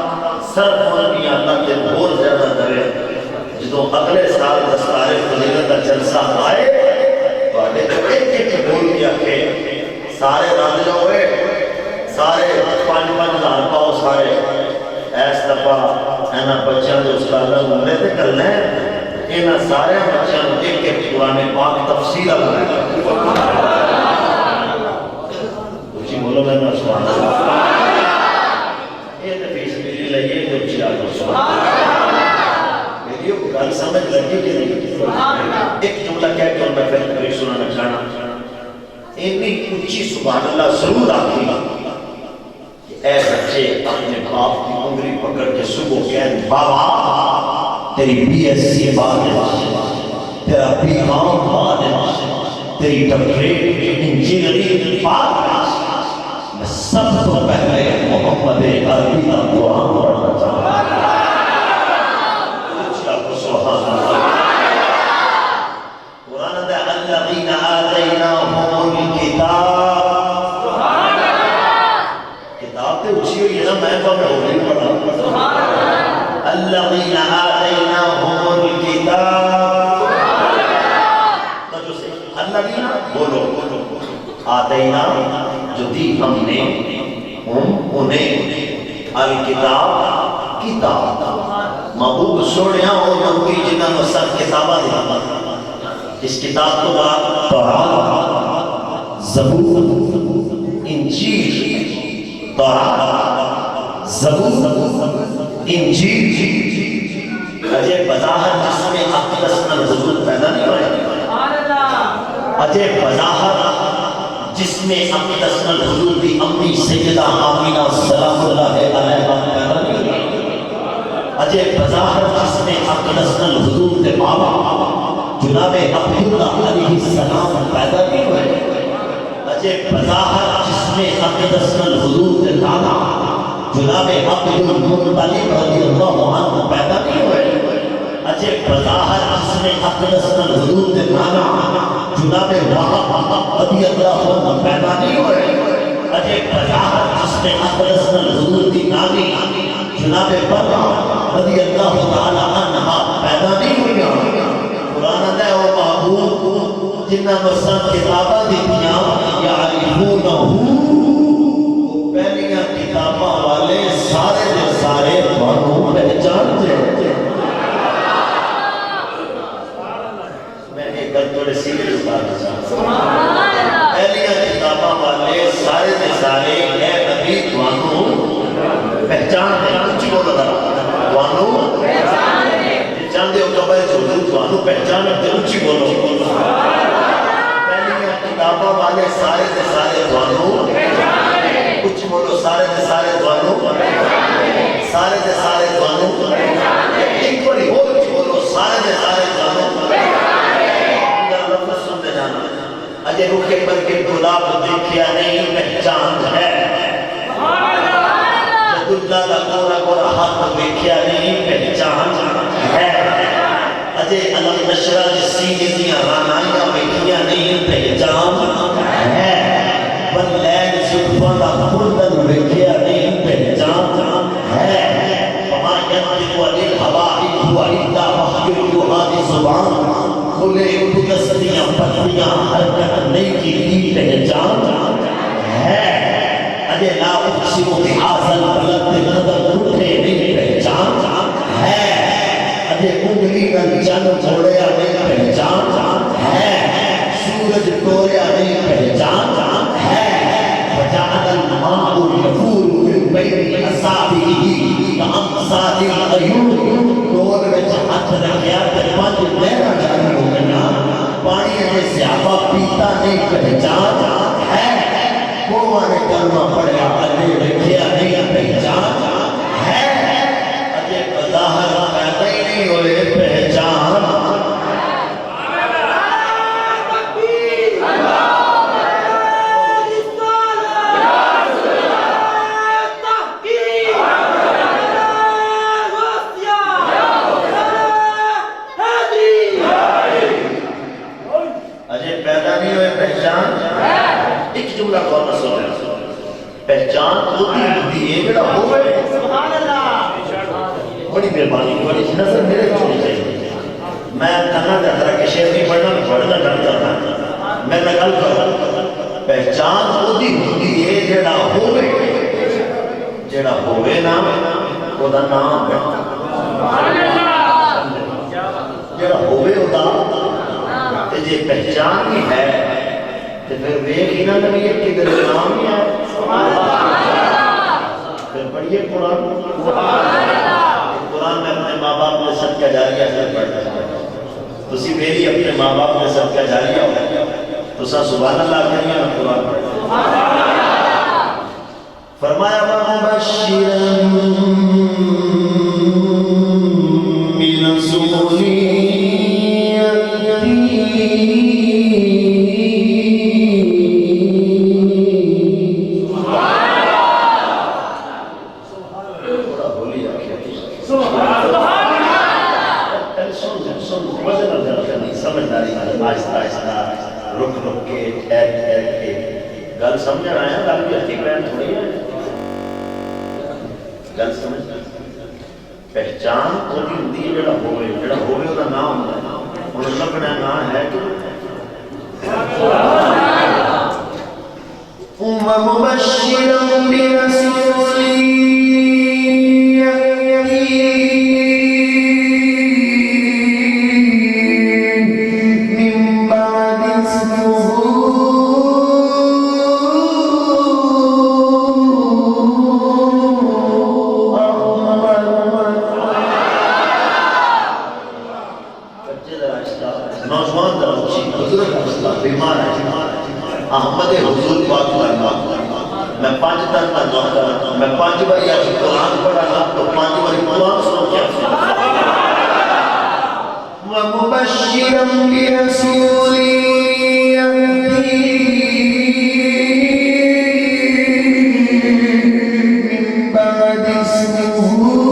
[SPEAKER 2] صرف ہونے اللہ کے بہت زیادہ درے جدوں اگلے سال دستار فضیلت کا جلسہ آئے تھوڑے کو ایک ایک بول دیا کہ سارے راضی ہوئے، سارے 5-5 ہزار پاؤ سارے ایس دفعہ اینا بچیاں جو استادہ عمرے تے کر لیں اینا سارے بچیاں ایک ایک قرآن پاک تفصیل اللہ ہے۔ اچھی بولو میں نے سبحان اللہ، یہ نفیس میری لئیے جو اچھی آگو سبحان اللہ، میری گل سمجھ لگی کہ نہیں؟ ایک جملہ کہہ کے میں پھر تقریر سنانا چاہنا، اتنی اچھی سبحان اللہ ضرور آتی کہ اے بچے اپنے باپ کی انگلی پکڑ کے صبح کہن بابا تیری بی ایس سی بارش، تیرا بی کام بارش، تیری ڈاکٹریٹ انجینئرنگ بارش، میں سب تو پہلے محمد عربی کا قرآن پڑھنا چاہتا ہوں۔ قرآن دے الذین آتیناہم الکتاب، کتاب تے اچھی ہوئی ہے نا، میں تو میں ہوئی پڑھا الذین آتیناہم الکتاب، الذین بولو آتینا جو دی ہم نے انہیں الکتاب کتاب محبوب سوڑیاں اور نمکی جنہاں نصر کتابہ دیا اس کتاب کو بعد تورات، زبور، انجیل، تورات، زبور، انجیل، اجے بظاہر جس میں اقدس الحضور پیدا نہیں ہوئے، اجے بظاہر جس میں اقدس الحضور کی امی سیدہ آمینہ سلام اللہ علیہ پیدا نہیں ہوئے، اجے بظاہر جس میں اقدس الحضور کے بابا جناب عبداللہ علیہ السلام پیدا نہیں ہوئے، اجے بظاہر جس میں اقدس الحضور کے دادا جناب عبدالمطلب رضی اللہ عنہ پیدا نہیں ہوئے، اجے بظاہر جس میں اقدس الحضور کے نانا جناب وہب رضی اللہ عنہ پیدا نہیں ہوئے، اجے بظاہر جس میں اقدس الحضور کی نانی جناب برہ رضی اللہ تعالی عنہ پیدا نہیں ہوئی۔ قرآن دے وہ محبوب جنہاں نصر کتابہ دیتیاں یعرفونہو، پہلیاں کتابہ والے سارے دے سارے بانوں پہچان جائے۔ حضور تانوں پہچان تے اونچی بولو پہلیاں کتاباں والے سارے دے سارے تانوں اونچی بولو سارے دے سارے تانوں سارے دے سارے تانوں ایک باری اور اونچی بولو سارے دے سارے تانوں لفظ سنتے جانا اجے روکے پر کے گلاب دیکھیا نہیں پہچان ہے اللہ کا گورا گورا ہاتھ دیکھیا نہیں پہچان ہے اجے علم نشرہ سینے دیا رانائیاں دیکھیا نہیں پہچان ہے بلین زلفان کا بردن دیکھیا نہیں پہچان ہے وما ينطق عن الهوى إن هو إلا وحي يوحى زبان کھلے دستیاں پتیاں حرکت نہیں کی پہچان ہے اجے لا اقسم بهذا البلد نظر اٹھے نہیں پہچان ہے اجے انگلی کا چن چھوڑیا نہیں پہچان ہے سورج ٹوریا نہیں پہچان ہے وجعل الماء يفور من بين اصابعه كأمثال العيون ڈول وچ ہاتھ رکھیا تے پانچ لہراں جاری ہو گئیاں پانی میں سیاپا پیتا نہیں پہچان ہے کوہ نے کلمہ پڑھیا اجے لکھیا نہیں پہچان ہے اجے بظاہر پیدا ہی نہیں ہوئے پہچان پہچان ہوتی ہوتی ہے جڑا ہوئے بڑی مہربانی بڑی نظر میرے چھوڑی چاہیے میں کہنا چاہتا رہا کہ شیخ نہیں پڑھنا پڑھنا ڈر کرنا میں نقل کروں پہچان ہوتی ہوتی ہے جڑا ہوئے نا وہ دا نام ہے جڑا ہوئے وہ دا جے پہچان بھی ہے تو پھر ویک ہی نہ نبی ہے کہ در نام ہی ہے پھر پڑھئے قرآن قرآن میں اپنے ماں باپ نے صدقہ جاریہ سے پڑھتا ہے تو اسی میری اپنے ماں باپ نے صدقہ جاریہ ہو تو سا سبحان اللہ کریے میں قرآن پڑھتا فرمایا وَمُبَشِّرًا مِّنَ سُمُنِيَّ گل سمجھ رہا ہے گل بھی اچھی بیان تھوڑی ہے گل سمجھ پہچان ہوتی ہوتی ہے جڑا ہوئے وہ دا نام ہوتا ہے انہوں لگنا نام ہے کہ وَمُبَشِّرًا بِرَسُولٍ احمد حضور پاک کرنا میں پانچ تن میں دعا کرتا ہوں میں پانچ بار یا قرآن پڑھا گا تو پانچ بار قرآن سنو کیا وَمُبَشِّرًا بِرَسُولٍ يَأْتِي مِن بَعْدِ اسْمِهِ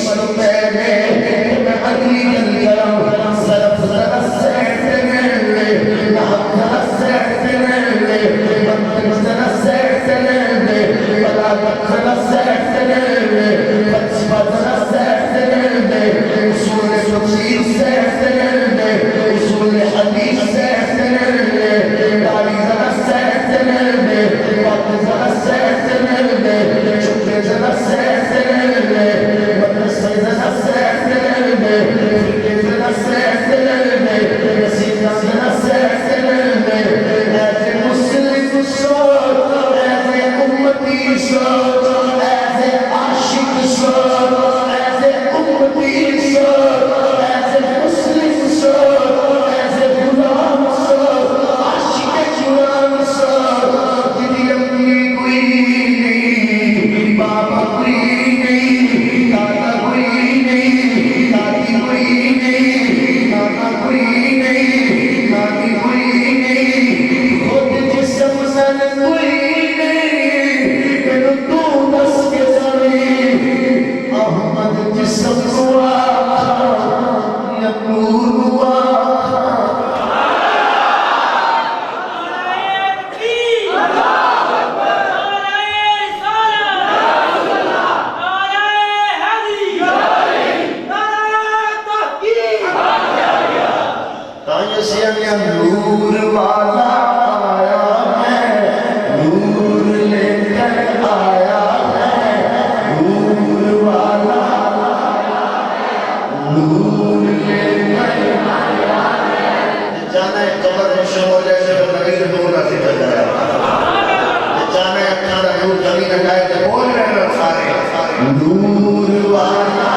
[SPEAKER 1] عشق میں میں علی الکرم صرف ذرا سیٹ لے نحق ذرا سیٹ لے منطق ذرا سیٹ لے بلاغت ذرا سیٹ لے فلسفہ ذرا سیٹ لے اصول تفسیر سیٹ لے اصول حدیث سیٹ لے داری ذرا سیٹ لے بات ذرا سیٹ لے شکر ذرا سیٹ لے مدرسہ ذرا سیٹ لے فرقے ذرا سیٹ لے نصیحہ ذرا سیٹ لے ایسے مسلم سوچ ایسے امتی سوچ ایسے عاشق سوچ ایسے امتی سوچ ایسے مسلم سوچ ایسے غلام سوچ عاشق جوان سوچ جنہی اپنی کوئی نہیں بابا کوئی نہیں دادا کوئی نہیں دادی کوئی نہیں نانا کوئی نہیں نانی کوئی نہیں خود جسم سن کوئی نہیں میں تو دس کے ساری احمد جسم ہوا یا نور ہوا نور والا آیا ہے نور لے کر آیا ہے نور والا نور لے کر آیا ہے جانا ہے قبر روشن ہو جائے تو نبی سے نور نصیب ہو جائے جانا ہے اکھاڑا نور کبھی نہ جائے تو بول رہے ہیں سارے نور والا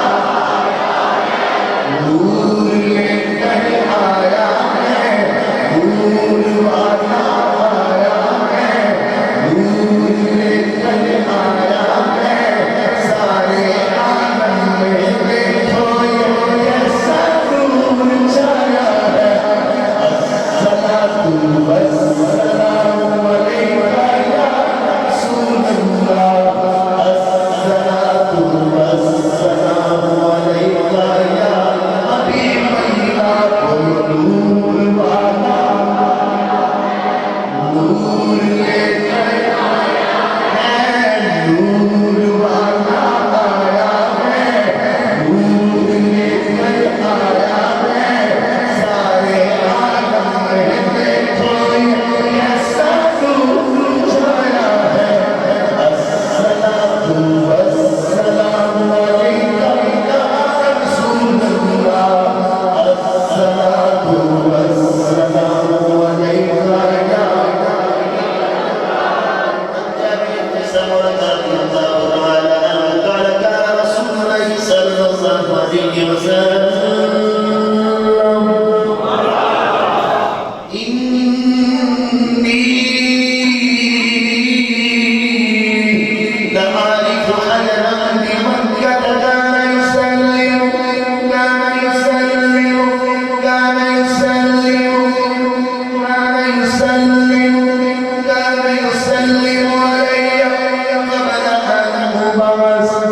[SPEAKER 1] نور لے کر آیا نور والا آیا ہے نور لے کر آیا ہے سارے عالم میں دیکھو یہ کیسا نور چھایا ہے الصلاۃ والسلام علیکہ یا رسول اللہ الصلاۃ والسلام علیکہ یا حبیب اللہ نور والا نور لے کر آیا ہے نور والا آیا ہے نور لے کر آیا ہے سارے عالم میں دیکھو یہ کیسا نور چھایا ہے الصلاۃ والسلام علیکہ یا رسول اللہ الصلاۃ والسلام علیکہ یا قال كان رسول الله صلى الله عليه وسلم إني لأعرف خيرا بمكة كان يسلم كان يسلم كان يسلم كان يسلم كان يسلم علي قبل أن أبعث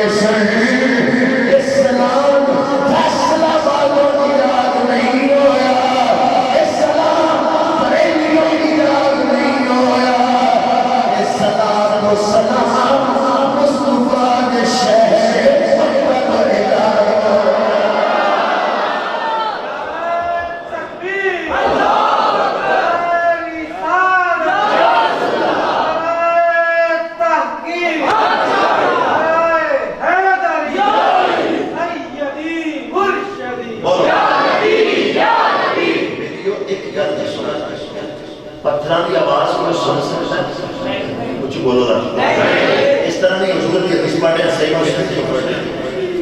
[SPEAKER 1] سلام
[SPEAKER 2] بولو ذرا. اس طرح نہیں حضور کی حدیث پڑھے صحیح مسلم کی پڑھے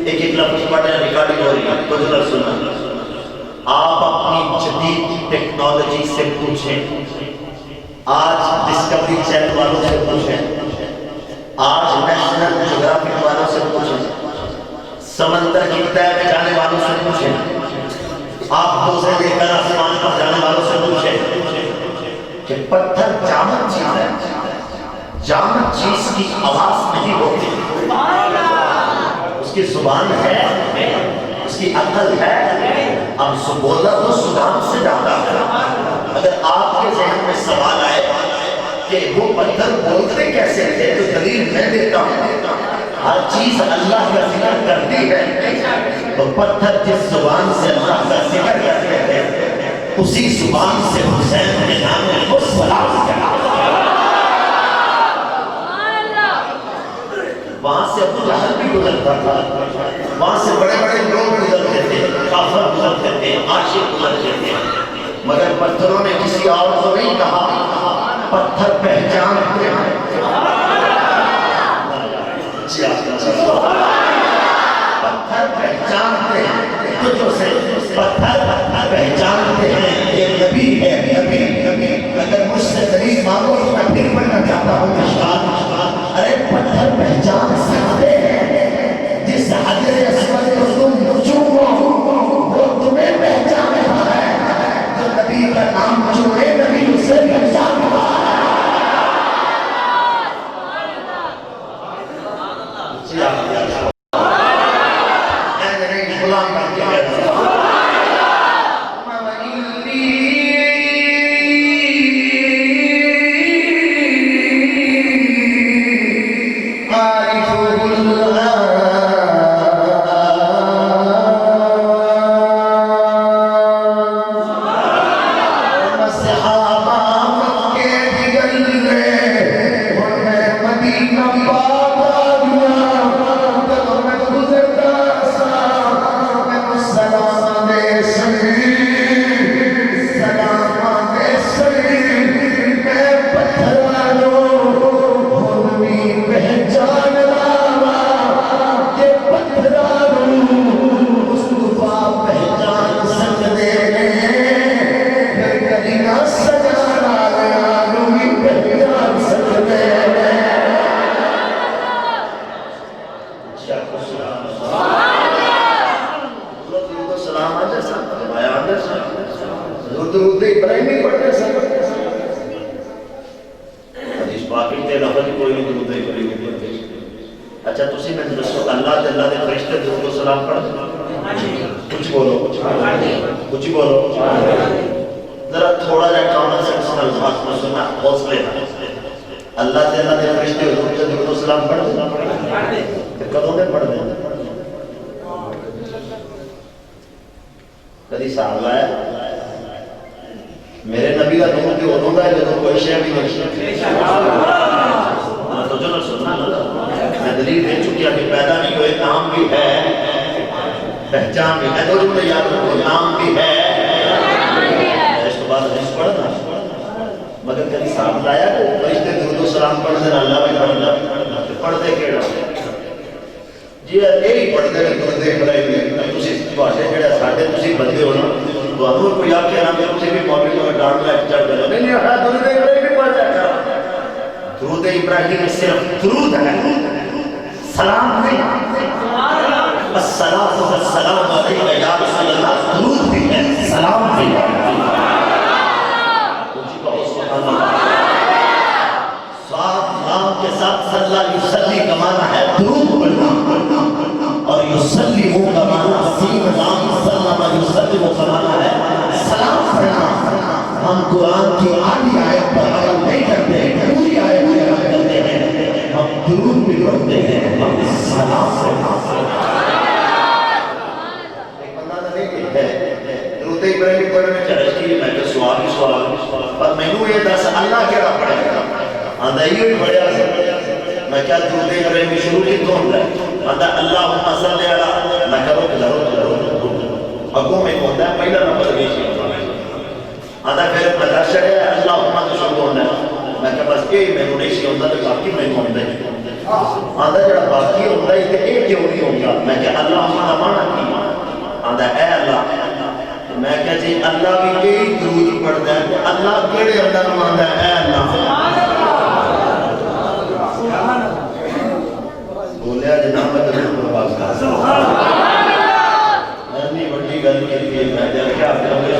[SPEAKER 2] ایک ایک لفظ پڑھے ریکارڈنگ ہو رہی ہے تو ذرا سننا. آپ اپنی جدید ٹیکنالوجی سے پوچھیں, آج ڈسکوری چینل والوں سے پوچھیں, آج نیشنل جغرافک والوں سے پوچھیں, سمندر کی تہہ میں جانے والوں سے پوچھیں, آپ کو سے لے کر آسمان پر جانے والوں سے پوچھیں کہ پتھر جامد چیز ہے, جامد چیز کی آواز نہیں ہوتی, اس کی زبان ہے, اس کی عقل ہے. اب بولا تو زبان سے جاتا ہے. اگر آپ کے ذہن میں سوال آئے کہ وہ پتھر بولتے کیسے تھے تو دلیل میں دیتا ہوں. ہر چیز اللہ کا ذکر کرتی ہے, تو پتھر جس زبان سے اللہ کا ذکر کرتے ہیں اسی زبان سے حسین کے نام میں خود سلام کرتا. وہاں سے ابو جہل بھی گزرتا تھا, وہاں سے بڑے بڑے لوگ گزرتے تھے, کافر گزرتے تھے, عاشق گزرتے تھے, مگر پتھروں نے کسی اور کو نہیں کہا, پتھر پہچانتے ہیں. پتھر پہچانتے ہیں, تجھوں سے پتھر پہچانتے ہیں یہ نبی ہے. نبی اگر مجھ سے دلیل مانگو تو میں پھر پڑھنا چاہتا ہوں مشکات. ارے پتھر پہچان سکتے ہیں, جس حضر اسود کو تم چومو وہ تمہیں پہچان رہا ہے, جو نبی کا نام چومے نبی اسے پہچان رہا ہے. غلام بن کے واقعی مینوں نہیں سی آتا تو باقی مینوں آتا ہی آتا جڑا باقی ہوتا ہے تو یہ کیوں نہیں ہوتا میں کہ اللہ ہمارا مانا کی آتا اے اللہ میں کہ جی اللہ بھی کئی درود پڑھتا ہے اللہ کیڑے اندر مانتا ہے اے اللہ بولیا جناب درود پڑھواز کا اتنی بڑی گل کی تھی میں جب کیا کروں گے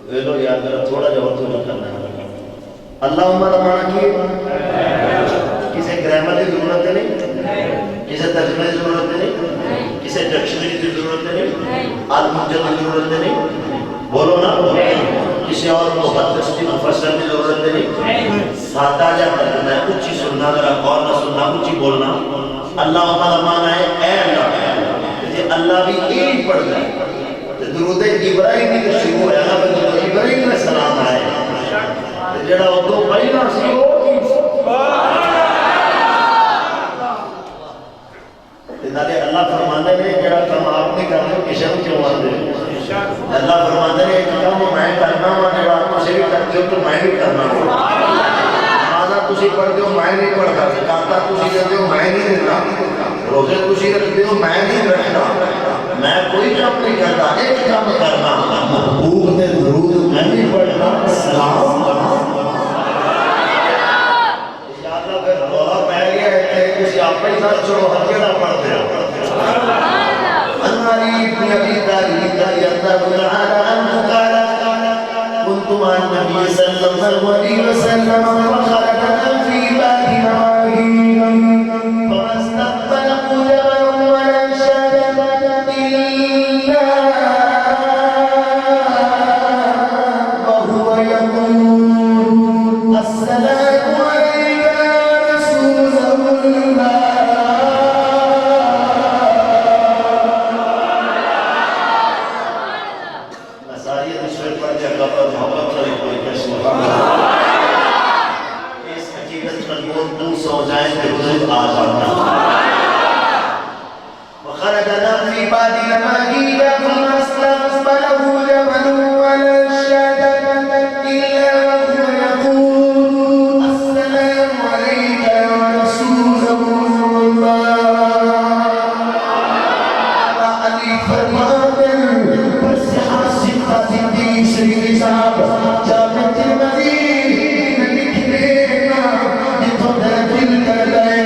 [SPEAKER 2] ویلو یاد کرو تھوڑا جو تو کرنا ہے اللہ ہمارا مانا کی کسی گرامر کی ضرورت نہیں کسی ترجمے کی ضرورت نہیں کسی ڈکشنری کی ضرورت نہیں المجد کی ضرورت نہیں بولو نا کسی اور محدث کی مفسر کی ضرورت نہیں سادہ جا کرنا ہے اچھی سننا ذرا اور نہ سننا اچھی بولنا اللہ ہمارا مانا ہے اے اللہ اللہ بھی ایک پڑھتا ہے درود ابراہیم کی شروع ہے نا درود ابراہیم علیہ السلام آئے جڑا وہ دو پہلا سی وہ اللہ فرماندے نے جڑا کام آپ نے کرنا کسی کو کیوں آتے اللہ فرماندے نے ایک کام میں کرنا وا جڑا تسی بھی کرتے ہو تو میں بھی کرنا نمازاں تسی پڑھتے ہو میں نہیں پڑھتا زکاتاں تسی دیتے ہو میں نہیں دیتا روزے تسی رکھتے ہو میں نہیں رکھتا میں کوئی کام نہیں کرتا ایک کام کرنا محبوب نے درود میں بھی پڑھنا سلام کرنا انشاءاللہ پھر رولا پہ گیا ہے کسی آپ ہی ساتھ چھوڑو ہر کیڑا پڑھتے ہو انہاری ابن ابی طالب رضی اللہ تعالی عنہ قال كنت مع النبي صلى الله عليه وسلم وخرجنا في بعض نواهيه فما استقبل قدما ولا شدما إلا وهو يقول السلام عليك يا رسول الله مساریت اشرف پر جگہ پر محبت کرے کوئی کشم اس حقیقت مضمون دور سو جائیں کہ حضور آ جانا وخرجنا في بعض نواهيه فما استقبله جمل ولا شدد إلا وهو يقول السلام عليك يا رسول الله علی فرماتے بس حاصل خاصی شریف صاحب جامع ترمذی لکھ لینا جتوں دل کر گئے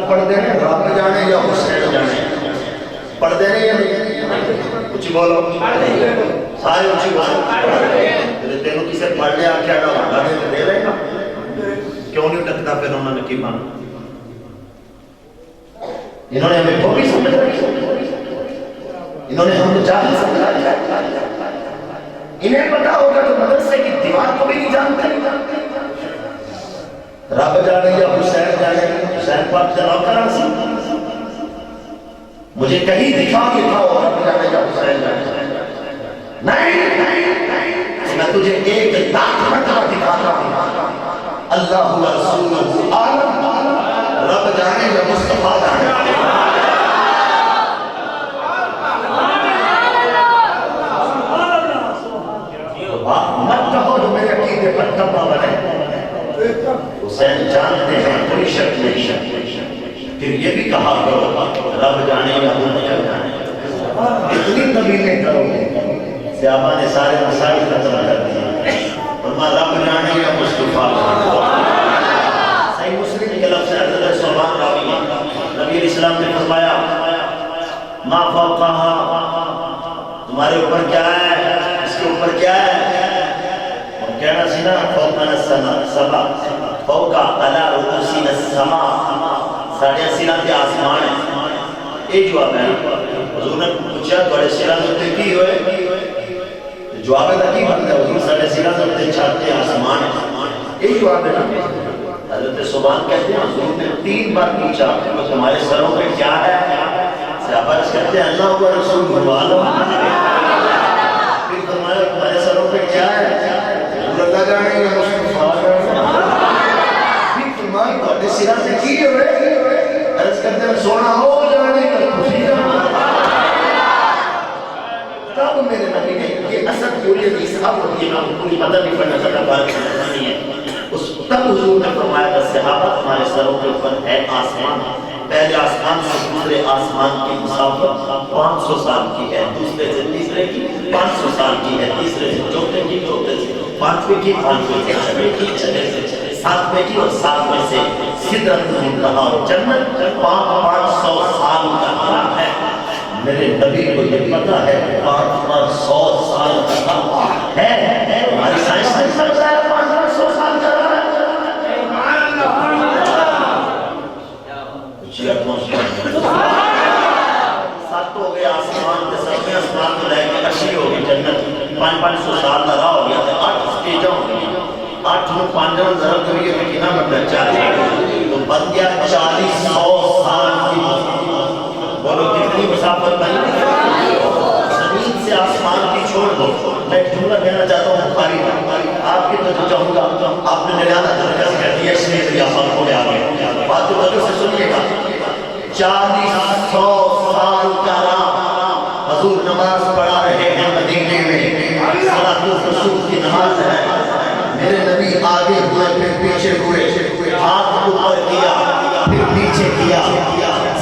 [SPEAKER 1] پڑھتے ہیں رب جانے یا حسین جانے پڑھتے ہیں یا نہیں اچھی بولو سارے اچھی بولو تینوں کسے پڑھ لیا کیا نہ ہوگا دے رہے نا کیوں نہیں ٹکتا پھر انہوں نے کی مانا انہوں نے ہمیں بھی سمجھ انہوں نے ہم کو جاہل سمجھا انہیں پتا ہوگا تو مدرسے کی دیوار کو بھی نہیں جانتے رب جانے یا حسین جانے حسین پاک جناب کا رنگ سن مجھے کہیں دکھا کے کھاؤ رب جانے یا حسین جانے نہیں میں تجھے ایک لاکھ مرتبہ دکھاتا ہوں اللہ رسول عالم رب جانے یا مصطفیٰ جانے مت کہو جو میرے عقیدے پر تباہ بنے حسین جانتے ہیں کوئی شک نہیں پھر یہ بھی کہا کرو رب جانے یا حسین جانے اتنی طویلیں کرو صحابہ نے سارے مسائل ختم کر دیا فرمایا رب جانے یا مصطفیٰ صحیح مسلم کے لفظ ہے حضرت صحابہ راوی نبی علیہ السلام نے فرمایا ما فوقہا تمہارے اوپر کیا ہے اس کے اوپر کیا ہے کہنا سینا فوقنا السما فوقا علا رؤوسنا السما ساڑھے سینا کے آسمان ہے یہ جواب ہے حضور نے پوچھا تھوڑے سینا ہوتے کی ہوئے جواب ہے کی بات ہے حضور ساڑھے سینا ہوتے چھاتے آسمان ہے یہ جواب ہے حضرت سبحان کہتے ہیں حضور نے 3 بار پوچھا تمہارے سروں پہ کیا ہے صحابہ کہتے ہیں اللہ و رسول عالم پھر تمہارے سروں پہ کیا ہے اللہ جانے یا مصطفیٰ پھر تمہاری بہتے سرہ سے کی ہوئے عرض کرتے ہیں سونا ہو جانے کا خوشی جانا تب میرے نبی نے یہ اصل پوری حدیث اب ہوتی ہے پوری مدد نہیں پڑھنا چاہتا بات نہیں ہے تب حضور نے فرمایا تھا صحابہ تمہارے سروں کے اوپر ہے آسمان پہلے آسمان سے دوسرے آسمان کی مسافت 500 سال کی ہے دوسرے سے تیسرے کی 500 سال کی ہے تیسرے سے چوتھے کی چوتھے سے پانچویں کی پانچویں سے چھٹے کی چھٹے سے ساتویں کی اور ساتویں سے سدرت المنتہا اور جنت 500 سال کا راہ ہے میرے نبی کو یہ پتا ہے 500 سال کا راہ ہے ہماری سائنس نے سمجھا ہے 500 سال کا راہ ہے سات ہو گئے آسمان کے ساتویں آسمان کو لے کے 80 ہو گئی جنت 500 سال کا راہ ہو گیا 8 سٹیجوں ہو گئی 8 میں 5 ضرب کریے میں کنا مطلب 40 تو بن گیا 4000 سال کی بولو کتنی مسافت بنی زمین سے آسمان کی چھوڑ دو میں جملہ کہنا چاہتا ہوں بخاری آپ کی تو چاہوں گا آپ نے نرانا درجہ کر دیا اس لیے دیا سال کو لے آگے بات تو بچوں سے سنیے گا 4000 سال کا راہ حضور نماز پڑھا رہے ہیں مدینے میں صلاۃ الرسول کی نماز ہے میرے نبی آگے ہوئے پھر پیچھے ہوئے ہاتھ اوپر کیا پھر نیچے کیا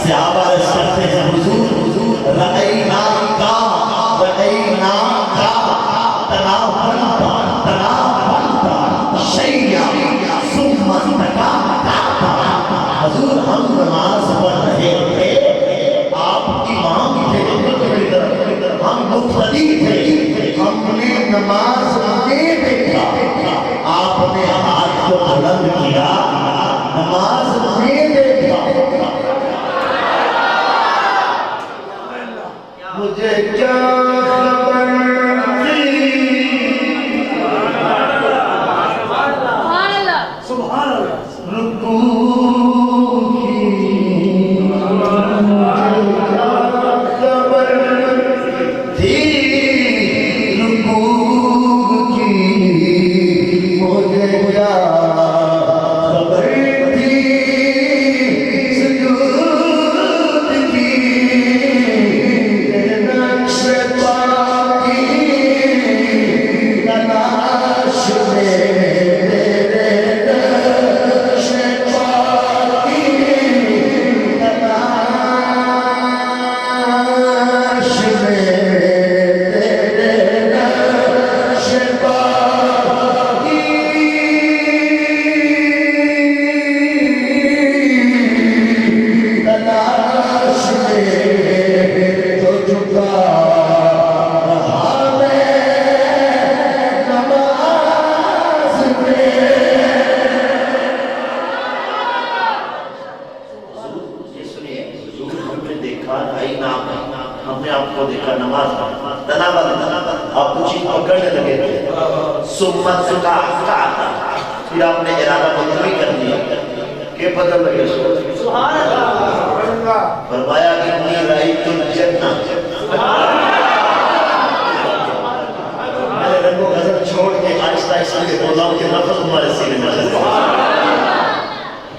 [SPEAKER 1] صحابہ عرض کرتے ہیں حضور رأینا کا تنافنتا شیعہ ثم تکاتا حضور ہم نماز پڑھ رہے تھے آپ امام تھے ہم مقتدی تھے ہم نے نماز میں دیکھا آپ نے ہاتھ کو بلند کیا نماز میں دیکھا مجھے کیا خبر تھی سبحان اللہ رکوع کی خبر تھی رکوع
[SPEAKER 2] آپ کچھ پکڑنے لگے تھے سمت کا پھر آپ نے ارادہ بدل کر دیا کہ بدل لگے
[SPEAKER 3] سبحان اللہ
[SPEAKER 2] فرمایا انی رأیت الجنہ میں رنگ و غزل چھوڑ کے آہستہ آہستہ سے بولا ہوں کہ لفظ ہمارے سینے میں چلتا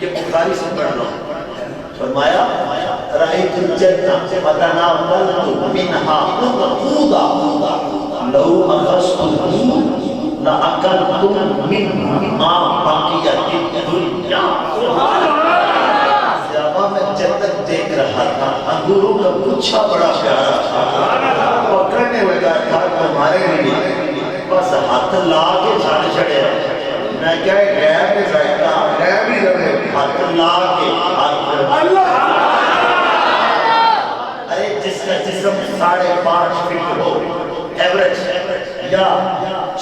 [SPEAKER 2] یہ بخاری سے پڑھ رہا ہوں فرمایا رأیت الجنہ فتناولت منها قودا لو اخذته لأکلتم من ما بقیت الدنیا جب میں جنت دیکھ رہا تھا انگوروں کا گچھا بڑا پیارا تھا پکڑنے لگا تھا تمہارے لیے بس ہاتھ لا کے چھاڑے چھڑے میں کیا غیب ذائقہ غیب ہی رہے ہاتھ لا کے اللہ ارے جس کا جسم 5.5 فٹ ہو ایوریج یا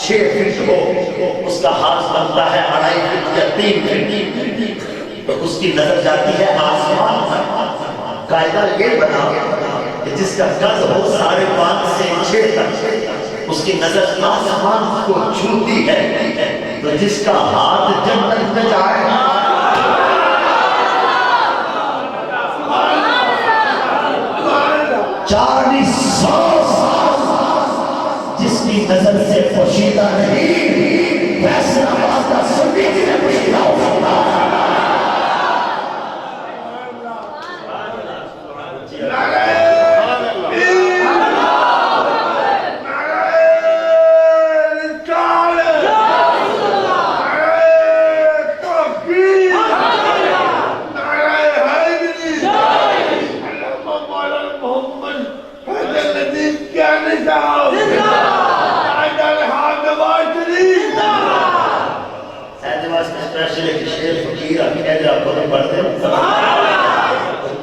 [SPEAKER 2] 6 فٹ ہو اس کا ہاتھ بنتا ہے 2.5 فٹ یا 3 فٹ تو اس کی نظر جاتی ہے آسمان پر قاعدہ یہ بنا کہ جس کا قد ہو 5.5 سے 6 تک اس کی نظر آسمان کو چھوتی ہے تو جس کا ہاتھ جنت میں جائے 40 سال جس کی نظر سے پوشیدہ نہیں ویسے آواز کا سنی جنہیں پوشیدہ ہو سکتا ہے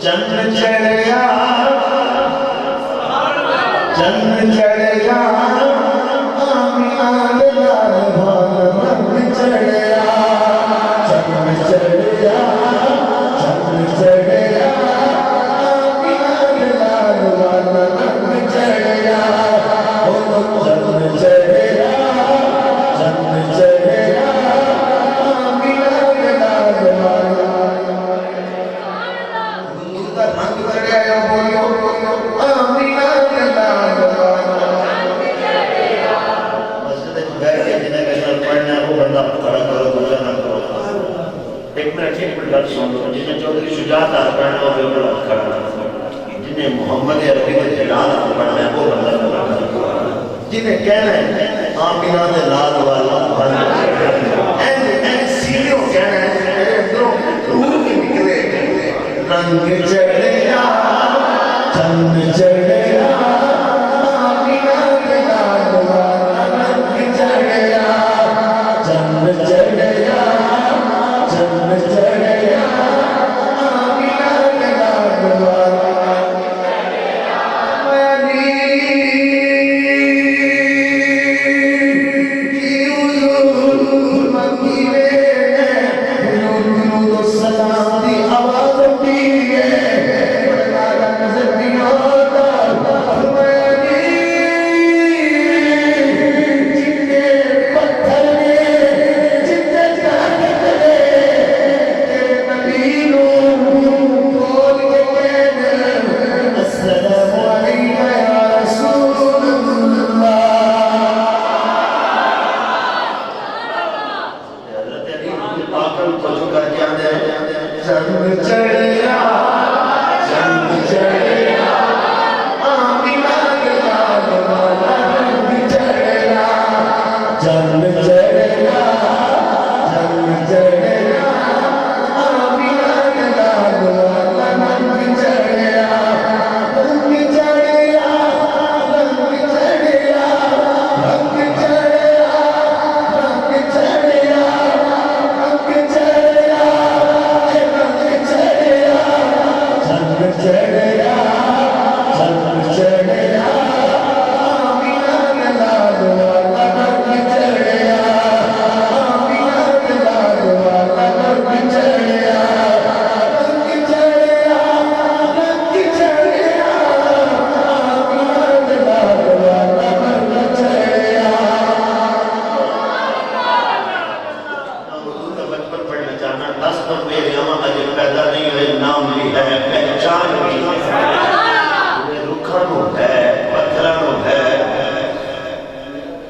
[SPEAKER 2] چند چڑھیا چند چڑھیا آمیان لال بھان چڑھیا چند چڑھیا چند چڑھیا آمیان لال بھان چڑھیا چند چڑھیا چند چڑھیا آمیان لال بھان جنہیں چودھری شجاعت آتا پڑھنا وہ بالکل کھڑا جنہیں محمد عربی کے جلال آتا پڑھنا ہے وہ بندہ کھڑا جنہیں کہنا ہے آمینہ دے لال والا بندہ این سیڑھیوں کہنا ہے میرے اندروں روح کی نکلے رنگ چڑھیا چند چڑھیا آمینہ دے لال والا رنگ چڑھیا چند چڑھیا چند چڑھیا سلام دی آواز ہوتی ہے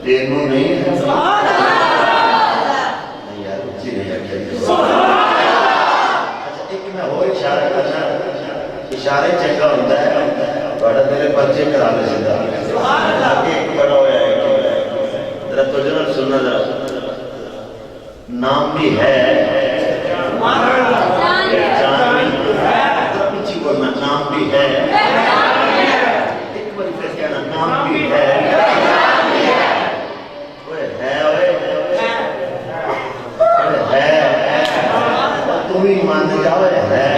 [SPEAKER 2] تینوں نہیں ہے
[SPEAKER 3] سبحان
[SPEAKER 2] نہیں یار اچھی نہیں ہے اچھا ایک میں اور اشارہ کرنا اشارے چنگا ہوتا ہے بڑا میرے پرچے کرا لے سکتا ایک بڑا ہوا ہے ذرا تو جنرل سننا ذرا نام بھی ہے پہچان بھی ذرا پیچھے بولنا نام بھی ہے ایک بار پھر کہنا نام بھی ہے تم ہی مان جاؤ ہے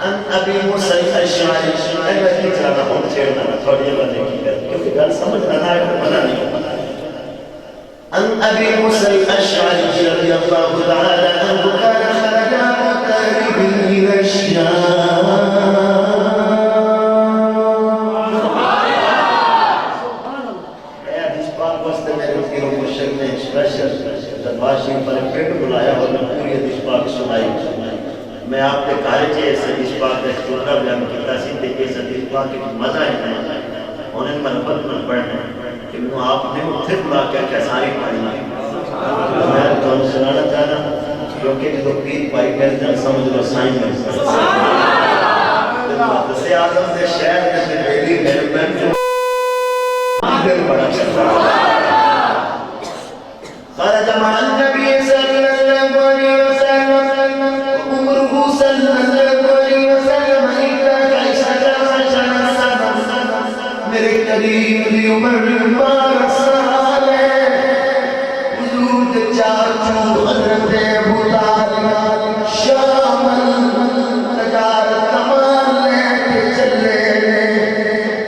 [SPEAKER 2] ان ابی موسیٰ الاشعری میں نہیں چاہتا ہوں چھیڑنا تھوڑی باتیں کی کر کیونکہ گل سمجھ آنا ہے پتہ نہیں ان ابی موسیٰ الاشعری رضی اللہ تعالی عنہ كان خرج مقارب الى الشام حدیث پاک واسطے میرے پیروں مشرق نے اسپیشل دربار شریف پر پرنٹ بلایا اور میں پوری حدیث پاک سنائی میں آپ کے کالج اس حدیث پاک کا چھوٹا بیان کیتا سی تے اس حدیث پاک کی مزہ ہے انہیں منفت میں پڑھنا کہ میں آپ نے اتھے بلا کیا ساری پڑھنا میں تو سنانا چاہنا کیونکہ جو پیر پائی میرے جان سمجھ لو سائن میں سے آدم سے شہر میں بیلی میرے جو آدھر بڑا چلتا خرج مع النبي صلى الله عليه وسلم عمره صلى الله عليه وسلم إلى 19 سنة میرے قریب دی عمر 12 سال ہے حضور کے چاچو حضرت بلال شام تجارت کمال لے کے چلے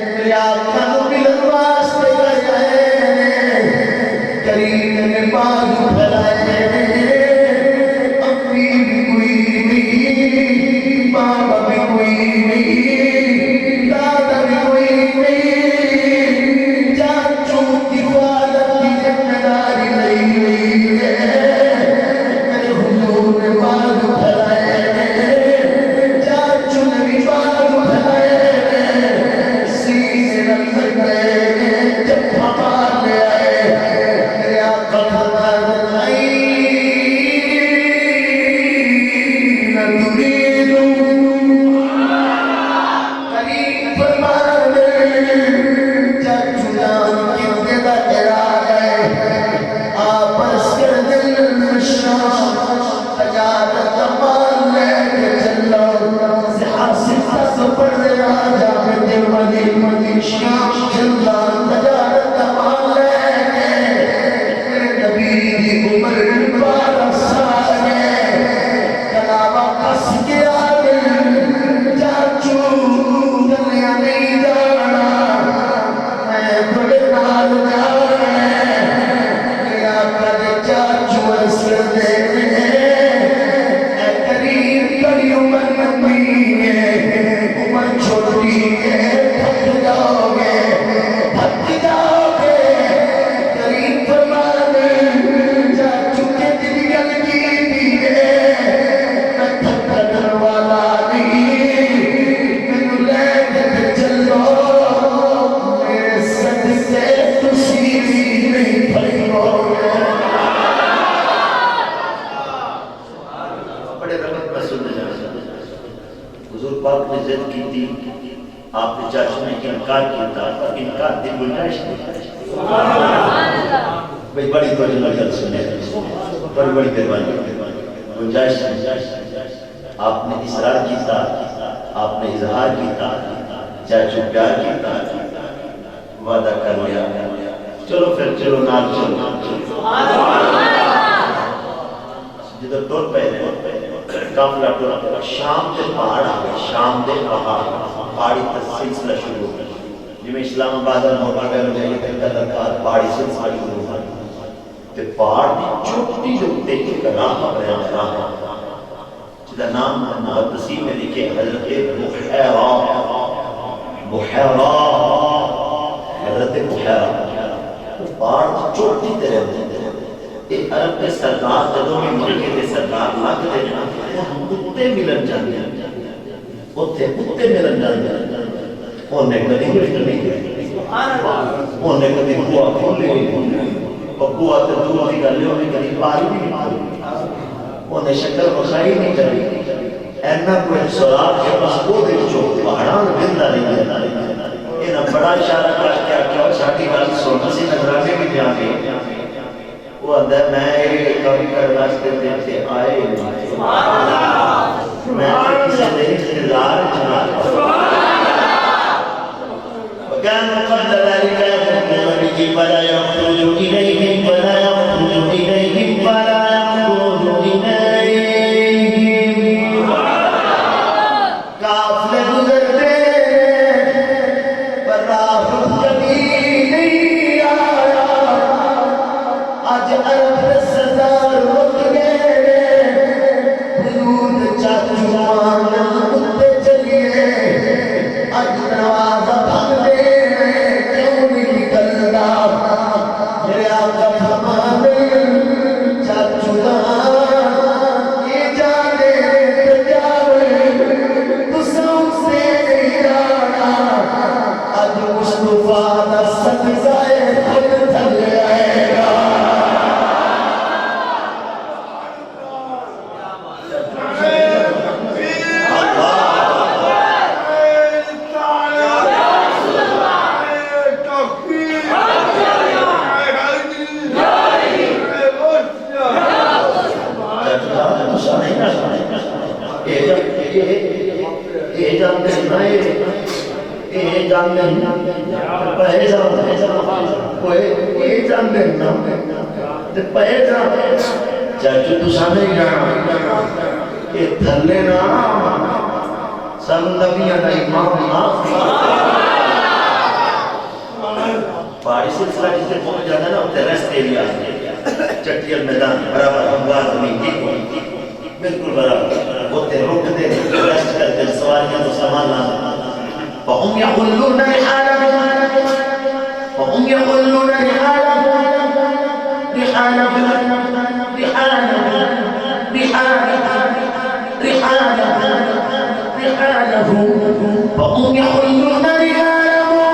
[SPEAKER 2] میرے آقا نبی واسطے گئے قریب میں بازو پھیلائے امی بھی کوئی نہیں بابا بھی کوئی نہیں دادا بھی کوئی نہیں چاچو کی والد کی ذمہ داری نہیں ہوئی ہے میرے حضور نے بازو پھیلائے چاچو نے بھی بازو پھیلائے سینے رکھ گئے جب پھپار لے آئے میرے آقا فرماتے ہیں بڑی تو نظر سنے بڑی بڑی گنجائش آپ نے اصرار کیتا آپ نے اظہار کیتا چاچو پیار کیتا وعدہ کر لیا چلو پھر چلو نال چلو جدھر ٹور پہلے کافلہ ٹور شام دے پہاڑ آگئے شام دے پہاڑی سلسلہ شروع ہو جی میں اسلام آباد ہوگا میں مجھے یہ کہتا درکار پہاڑی سلسلہ شروع ہو تے پہاڑ دی چھوٹی جو دیکھے کا نام اپنے آخران جدہ نام مقدسی میں لکھے حضرت بحیرہ حضرت بحیرہ پہاڑ دی چھوٹی طرح ایک عرب کے سردار جدوں میں ملکے دے سردار لاکھ دے کتے ملن جانے کتے ملن جانے انہیں کدی نہیں انہیں کبھی بوا کھولی اور بوا تو دور کی گل انہیں کبھی پاری بھی نہیں کھولی انہیں شکل بخاری نہیں کری اینا کوئی سراغ کے پاس وہ دل جو پہاڑان بندہ نہیں دینا انہیں بڑا اشارہ کر کے کیا ساٹھی گل سونا سی نظرانے بھی جانے وہ اندر میں کم کر واسطے دیتے آئے میں کسی دے انتظار جنا وكان قبل ذلك يقولون به فلا يخرج إليهم فلا يخرج إليهم فلا يخرج إليهم قافلے گزرتے پر راہ کبھی نہیں آیا آج عرب سردار رک گئے حدود چاچوان اٹھتے چلیے آج دروازہ بھگ دے کیوں نہیں نکلتا میرے آقا فرماتے چاچوان یہ جانے جاوے تو سب سے نہیں جانا آج مصطفیٰ دا صدقہ خود تھلے آئے گا چاچو تو سامنے جانا یہ تھلے نا سب نبیاں دا امام معاف پہاڑی سلسلہ جسے پہنچ جانا نا ہوتے ریسٹ ایریا چٹیل میدان برابر ہموار زمین بالکل برابر ہوتے رک دے ریسٹ کرتے سواریاں تو سامان لانا فهم يقولون رحالهم فهم يقولون رحالهم رحالهم فهم يقولون رحالهم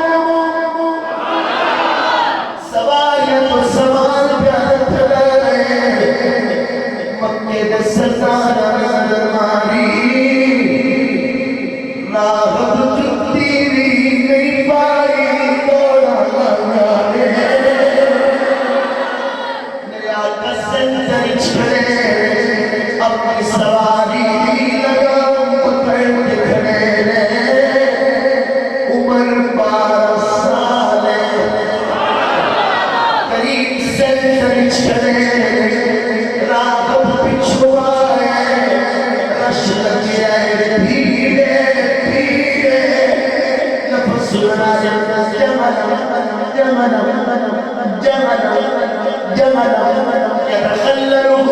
[SPEAKER 2] سواریت و سوال پیارت لائے مکہ دے سردار درمانی راغب جتی بھی نہیں پائی دوڑا لگانے میرے آقا سندر چھڑے اپنی سواری لگا پکڑ دکھنے عمر 12 سال قریب سندر چھڑے راغب پچھوائے رش لگے بھیڑے سورا جمل يتخلله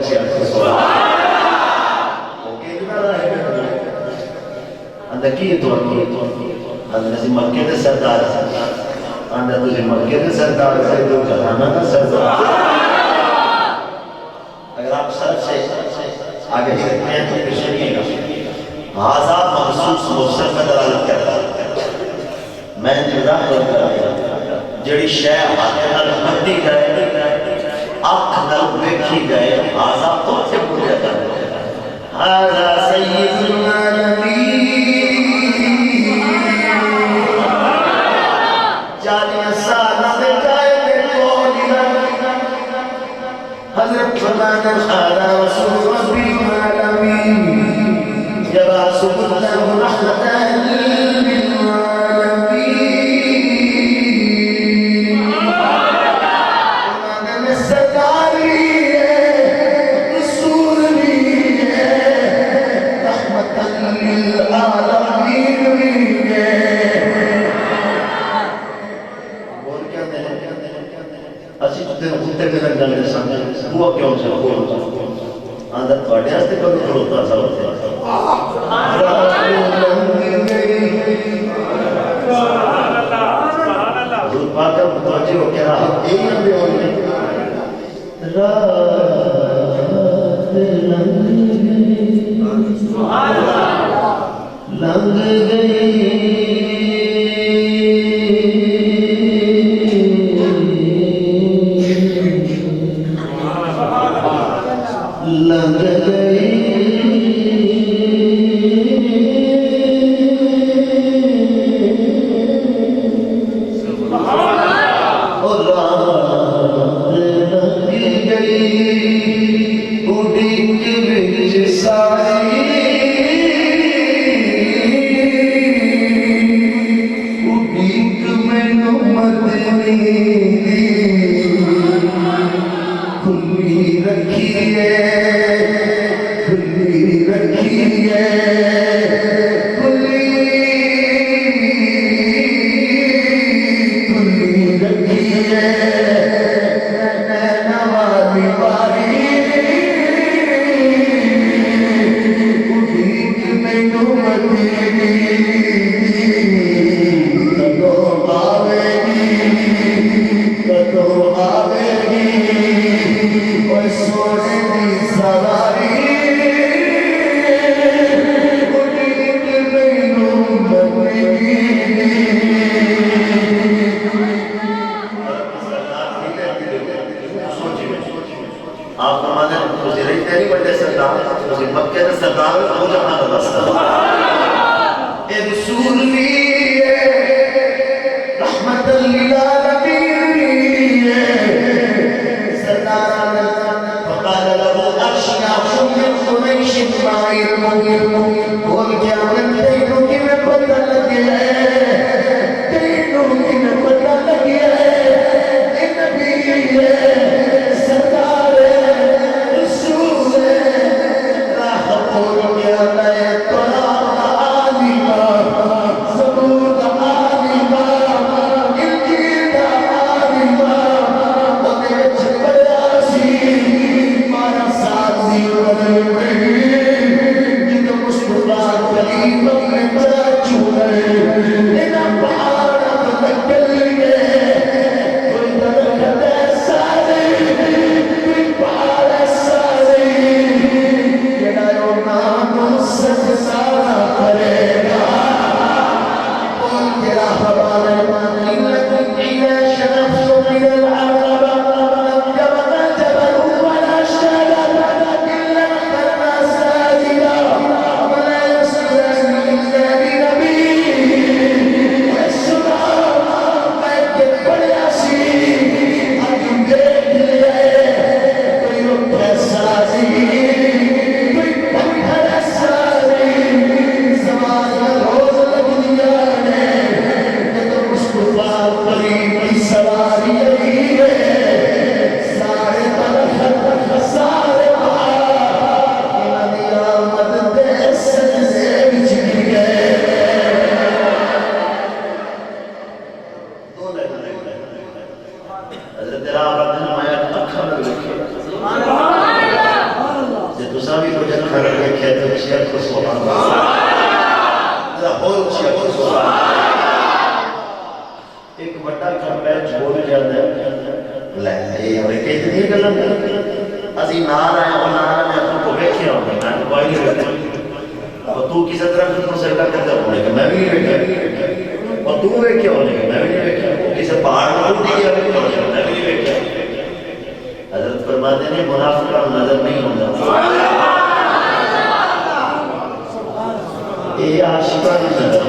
[SPEAKER 2] اچھے آپ کو اندر کی تو اندر سے مکے دے سردار اندر تجھے مکے دے سردار سے تو گھرانا کا سردار اگر آپ سر سے آگے دیکھتے ہیں تو پیچھے نہیں گا آزاد محسوس موسم میں دلالت کرتا ہے میں نگراہ کرتا جڑی شے ہاتھ نال بندی گئے آنکھ نال دیکھی گئے آزاد تو سے بولیا کرتا ہے آزاد سید العالمین حضرت فرماتا ہے رسول ربی العالمین یا رسول اللہ رحمتا للعالمین فرماتا میں سرکاری ہے رسول بھی ہے رحمتا للعالمین بھی ہے اور کیا اسی جتے ہوتے کے لگ جانے سامنے ہوا کیوں سے اندر تھوڑے ہستے پر کھڑوتا سا ہوتا حضور پاک کا متوجہ ہو کیا رہا ایک نبی اور نہیں رات لنگ گئی لنگ گئی اور رات لنگ گئی اڈیک وچ ساری اڈیک مینوں مدنی کھلی رکھی ہے آپ فرماتے ہیں مجھے رہتے نہیں بڑے سردار مجھے مکہ کے سردار ہو جانا رسول اے رسول لیے رحمت للعالمین سردار فقال له اشیاء من قریش معیر بول کیا تینوں کی میں پتہ لگے تینوں کی میں پتہ لگے اے نبی سارے کھڑے دیکھے تو چیئر کو سبحان اللہ ذرا بہت چیئر کو سبحان اللہ ایک بڑا کھڑا چھوڑ جاتا ہے لے یہ ہمیں کہتے نہیں گلن ازی نار آئے اور نار میں اپنے کو بیکھے ہوں میں تو بائی نہیں بیٹھے اور تو کسی طرح خود کو سرکا کرتا ہونے کا میں بھی نہیں بیٹھے اور تو بیکھے ہونے کا میں بھی نہیں بیٹھے کسی پہاڑ میں اٹھ گیا میں بھی نہیں بیٹھے حضرت فرماتے ہیں منافق کا نظر نہیں ہوتا یہ عاشقہ نہیں نظر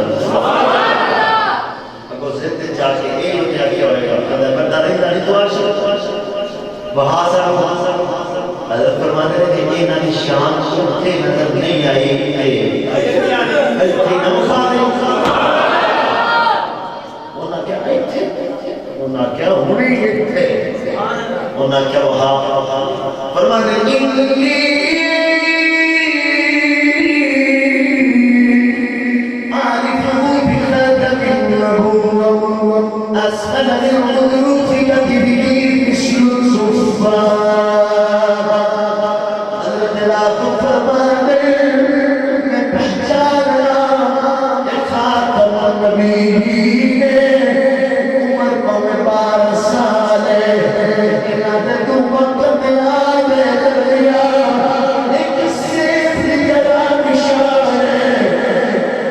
[SPEAKER 2] اگر زد جا کے یہ ہو جا کے ہوئے گا اگر بندہ نہیں داری تو عاشق وہاں سے حضرت فرماتے ہیں کہ یہ نانی شان سے نظر نہیں آئی ہونا کیا آئی تھے ہونا کیا ہونے یہ تھے ہونا کیا وہاں فرماتے ہیں أسفل من غضروف كتبه مثل الصفار حضرت لا تفرمان من بحجانا خاتم النبيين عمر قوم بار سالے انادت وقت ملاد دریا ایک سیف جرا نشانے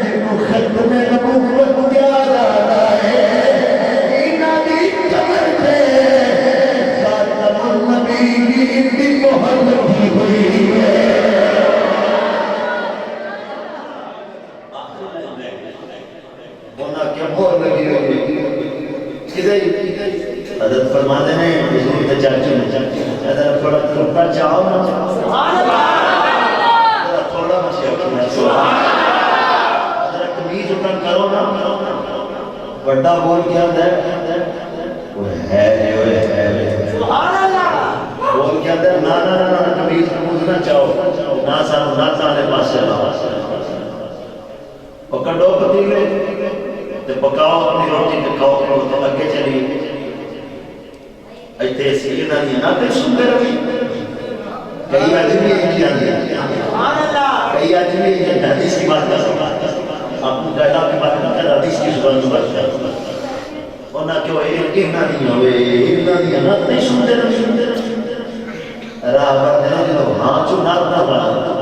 [SPEAKER 2] جنو ختم نبوت پیارا ہے حضرت فرماتے ہیں حضور چاچو حضرت تھوڑا تھوڑا چاہو نا تھوڑا حضرت تمیز اٹھن کرو نا بڑا بول کیا ہے وہ ہے بول کیا ہے نا تمیز پوچھنا چاہو نہ سانو نہ تانے پاسے پکڑو پتیلے پکاؤ اپنی روٹی پکاؤ تو اگے چلی ایتھے سیدھا نہیں ناتے سنتے رہی کئی آجمی ایک جاندی کئی آجمی ایک حدیث کی بات کر سکتا اپنی ڈیٹا کی بات کر حدیث کی زبان کی بات کر اور نہ کہ وہ ایک نہ نہیں ہوئے ایک نہ نہیں ناتے سنتے رہی راہ بات ہے جو ہاں چو نات نہ بات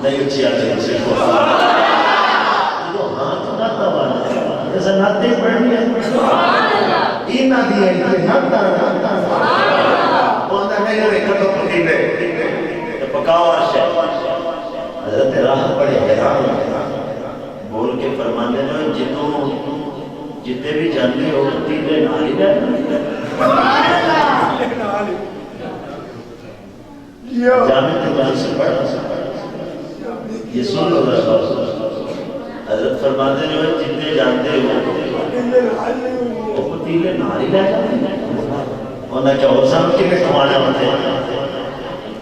[SPEAKER 2] نہیں اچھی آجمی سے ایسا ناتے پڑھنی ہے یہ نہ دیا ہے ناتا وہاں نہیں رہے کٹو پتیلے پکاو آشے حضرت راہ پڑے حیران بول کے فرمانے جو جتوں جتے بھی جانتے ہو پتیلے نالی گئے جامع تجان سے پڑھا یہ سن لو رہا حضرت فرماتے جو جتنے جانتے ہو وہ پتیلے ناری لے جاتے ہیں اور نہ کیا اور سامنے کے لئے کمانے ہوتے ہیں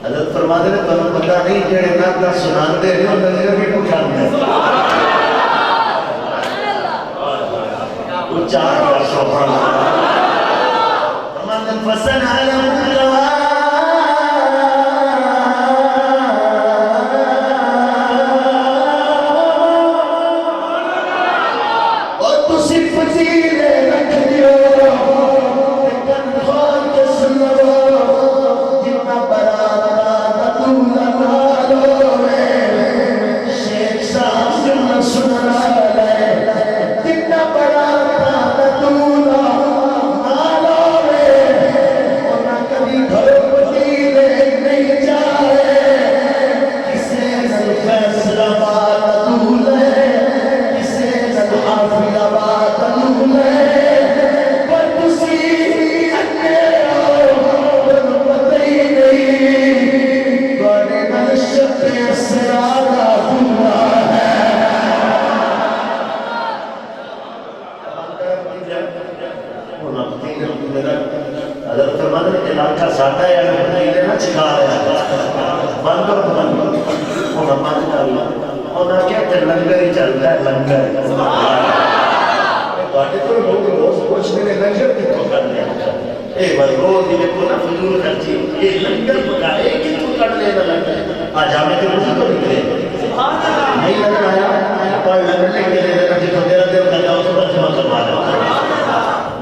[SPEAKER 2] حضرت فرماتے نے تمہیں پتہ نہیں جڑے نہ سناتے ہیں اور نظر بھی اٹھاتے ہیں وہ چار بار سبحان اللہ فرماتے ہیں فسن علم اللہ لنگر ہی چلتا ہے لنگر باٹے تو لوگ روز پوچھنے لنگر کی تو کرنے اے روز یہ کو نہ فضول خرچی یہ لنگر پکائے کتوں کٹ لے نہ لنگر آج ہمیں تو روزی تو نکلے نہیں لگ آیا پر لنگر لے کے لے رہا جب تیرا دل کر جاؤ تو ترجمہ کروا دے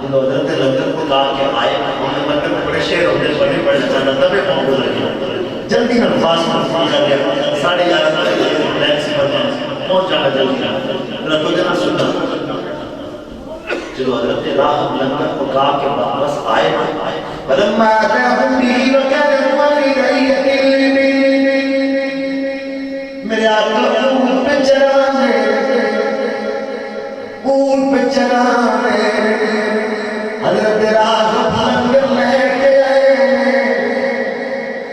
[SPEAKER 2] جن حضرت لنگر پکا کے آئے انہیں مطلب بڑے شہر ہوتے بڑے بڑے چاہتا تب ایک موقع لگے جلدی نہ فاسٹ فاسٹ کر گیا 11:30 بلیک سی پر پہنچ جانا جلدی نہ تو جنا سننا چلو حضرت راہ لنگر پکا کے واپس آئے فلما اتاهم به وكان والديه میرے آقا اونٹ پہ چرانے حضرت راہ لنگر لے کے آئے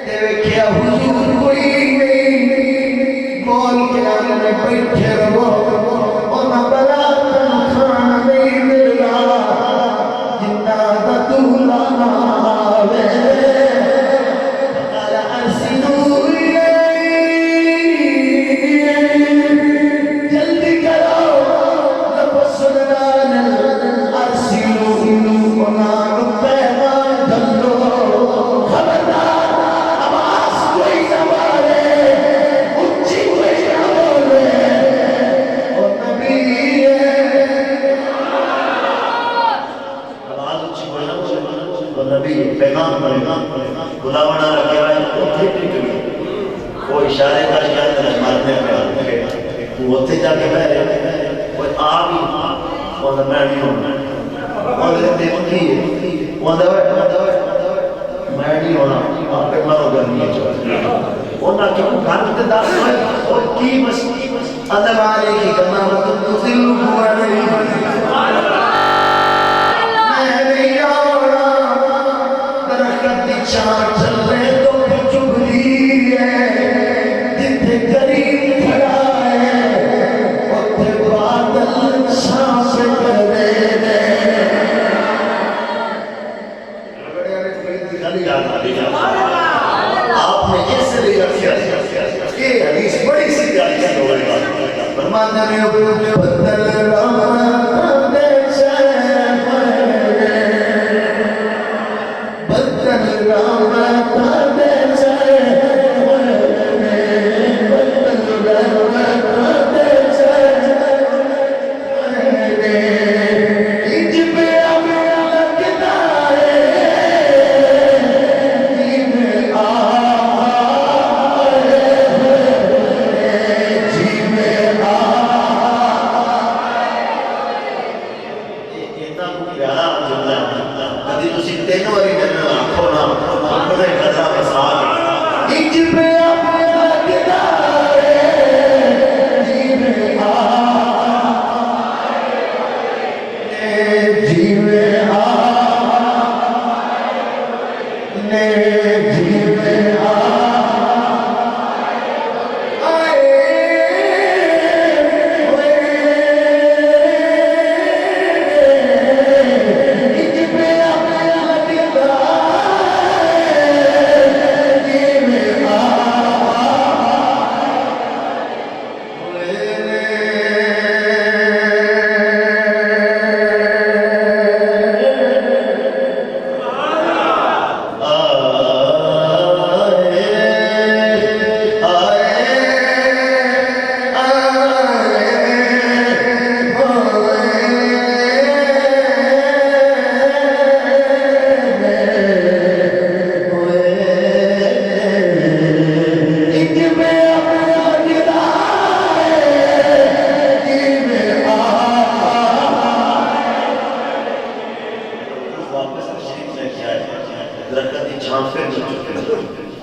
[SPEAKER 2] تے ویکھیا حضور کوئی نہیں بول کے آنے بیٹھے رہو انہاں بلا کھانا نہیں ملنا جنہ دا دولا آوے قال ارسلوا جلدی کرو لبسنان ارسلوا انہاں پیغام دلو خبردار آواز کوئی نہ مارے اچھی کوئی نہ بولے اور نبی آواز اچھی کوئی نہ بولے اور نبی پیغام بلاونا رکھے آئے اتھے ٹکڑی وہ اشارے کا شاید مرنے پہ وہ اتھے جا کے بہرے وہ آبی وہ میں نہیں ہونا وہ دیکھتی ہے وہ میں نہیں ہونا آپ پہ مرو گرمی ہے وہ نہ کہ وہ گھانتے دار اور کی بس ادب آلے کی کرنا مطلب تذل ہوا نہیں میں نہیں آنا درخت دی چاہ چل رہے تو پھر چگلی ہے جتھے قریب کھڑا ہے اتھے بادل چھاپ کر دے آپ نے اس لیے رکھا کہ حدیث بڑی سی پیاری سی ہو رہی فرماتے ہیں بدل رحمت دے شہر بدل رحمت دے شہر بدل رحمت دے شہر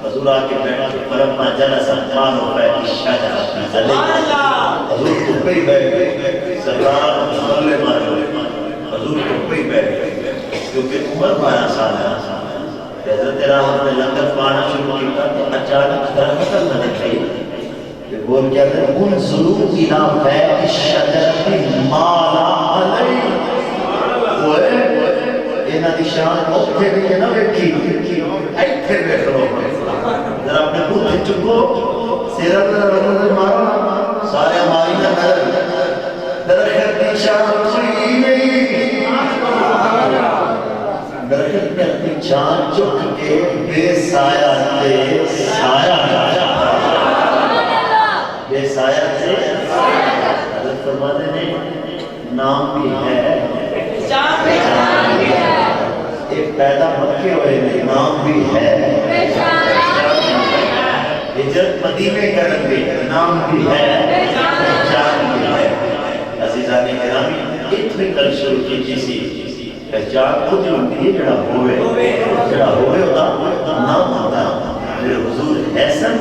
[SPEAKER 2] حضور آکے بیٹھا کہ فرما جلس امان و بیت الشجر حضور تو پہ بیٹھ سرکار مسلے مارے حضور تو پہ بیٹھ کیونکہ عمر 12 سال ہے حضرت رحمت نے لنگر پانا شروع کیا تو اچانک درخت نہ دکھائی کہ بول کیا تھا انظروا الى بیت الشجر ما لا علی انہاں دی شان اوتھے بھی نہ ویکھی ایتھے ویکھ لو ذرا اپنے پوتھے چکو سیرا نظر مارو سارے ہماری نظر درخت دی شان کوئی نہیں درخت جان چک کے بے سایہ تے سایہ لایا بے سایہ تے حضرت فرماتے ہیں نام بھی ہے ایک پیدا مکے ہوئے نے نام بھی ہے ہجرت مدینے کرن گے نام بھی ہے پہچان بھی ہے عزیزان گرامی اتنی کل شروع کی کسی پہچان خود ہوتی ہے جڑا ہوئے ہوتا نام ہوتا میرے حضور حسن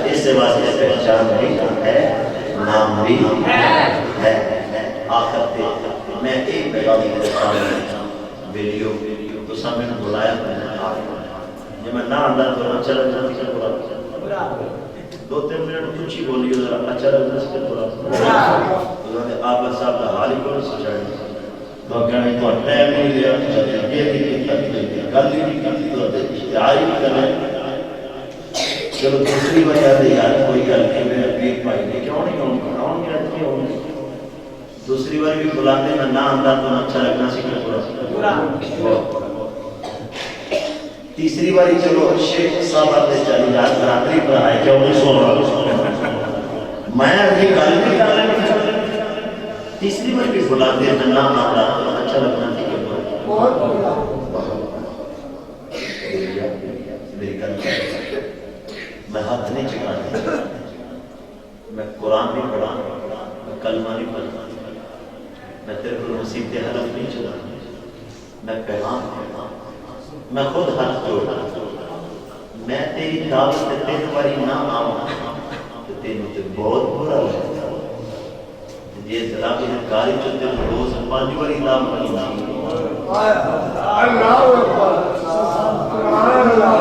[SPEAKER 2] اس سے واسطے پہچان بھی ہے نام بھی ہے آخر تے میں ایک پیغام دیتا ہوں ویڈیو تو سامنے بلایا جب میں نہ اندر تو چلا جاتی ہے بولا 2-3 منٹ کچھ ہی بولی ذرا اچھا لگتا ہے بولا انہوں نے آپ صاحب کا حال ہی کو سوچا تو کہنے تو ٹائم نہیں لیا یہ بھی گل ہی نہیں کی تو اشتہار ہی کریں چلو دوسری وجہ سے یار کوئی گل نہیں میرا پیر پائی نہیں کیوں نہیں ہوں گے ہوں دوسری بار بھی بلاتے میں نہ آندہ تو اچھا لگنا سیکھنا پڑا تیسری باری چلو شیخ صاحب آتے چلی جات برادری پر آئے کیوں نہیں سو رہا میں ابھی گل نہیں کر رہا تیسری بار بھی بلاتے ہیں میں نہ آندہ تو اچھا لگنا سیکھنا پڑا میری گل میں ہاتھ نہیں چکاتا میں قرآن نہیں پڑھا میں کلمہ نہیں پڑھا میں تیرے کو مصیبت حرف نہیں چلا میں پیغام پڑھا میں خود ہاتھ جوڑا میں تیری دعوت سے 3 باری نہ آؤں تو تیرے مجھے بہت برا لگتا یہ ذرا بھی کاری جو تیرے روز 5 باری دعوت نہیں اللہ اکبر سبحان اللہ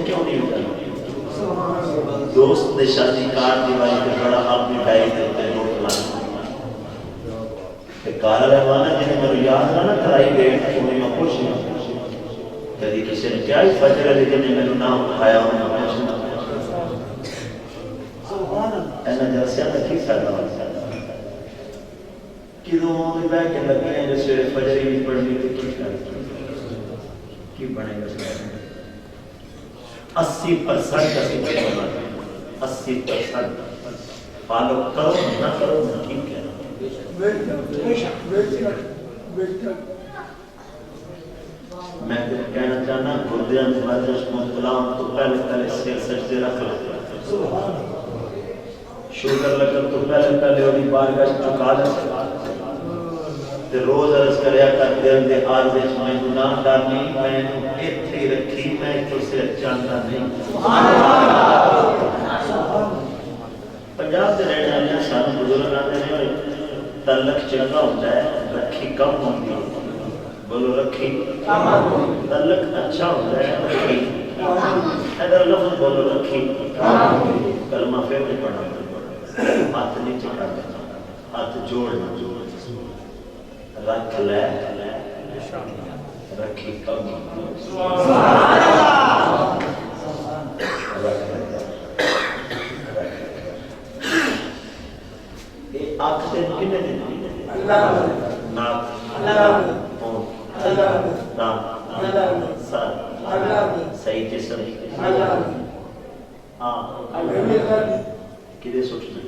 [SPEAKER 2] کیوں نہیں ہوتا دوست نے شادی کار دیوائی پہ بڑا اپنی ڈائری دیتے ہیں نوٹ لانا کہ کارا رہوانا جنہیں میرے یاد رہا نا کرائی ڈیٹ انہیں میں خوش نہیں کہتی کسی نے کیا ہی فجر ہے لیکن میرے نام کھایا ہوں میں خوش نہیں اینا جلسیاں میں ٹھیک ساتھ کہ دو مومن بیٹھ کے لگے ہیں جو سویرے فجر ہی نہیں پڑھنی تو کچھ کرتی کی بنے گا سویرے 80% کا 80% فالو کرو نہ کرو ٹھیک ہے میں کہنا چاہنا گردیاں ورزش مبتلا تو پہلے سر سجدے رکھ لو شوگر لگن تو پہلے وہی بارگاہ چکا لے تے روز عرض کریا کر دل دے عارض وچ میں گناہ ڈالنی میں ایتھے رکھی میں تو سے جانتا نہیں پنجاب دے رہنے والے سان بزرگ آتے ہیں تعلق چنگا ہوتا ہے رکھی کم ہوتی ہے بولو رکھی تعلق اچھا ہوتا ہے رکھی اگر لفظ بولو رکھی کلمہ پھر نہیں پڑھنا ہاتھ نہیں چکا دینا ہاتھ جوڑنا رکھ لے رکھی کم آنکھ سے کنے دینا ناک سر صحیح جسم کدے سوچنا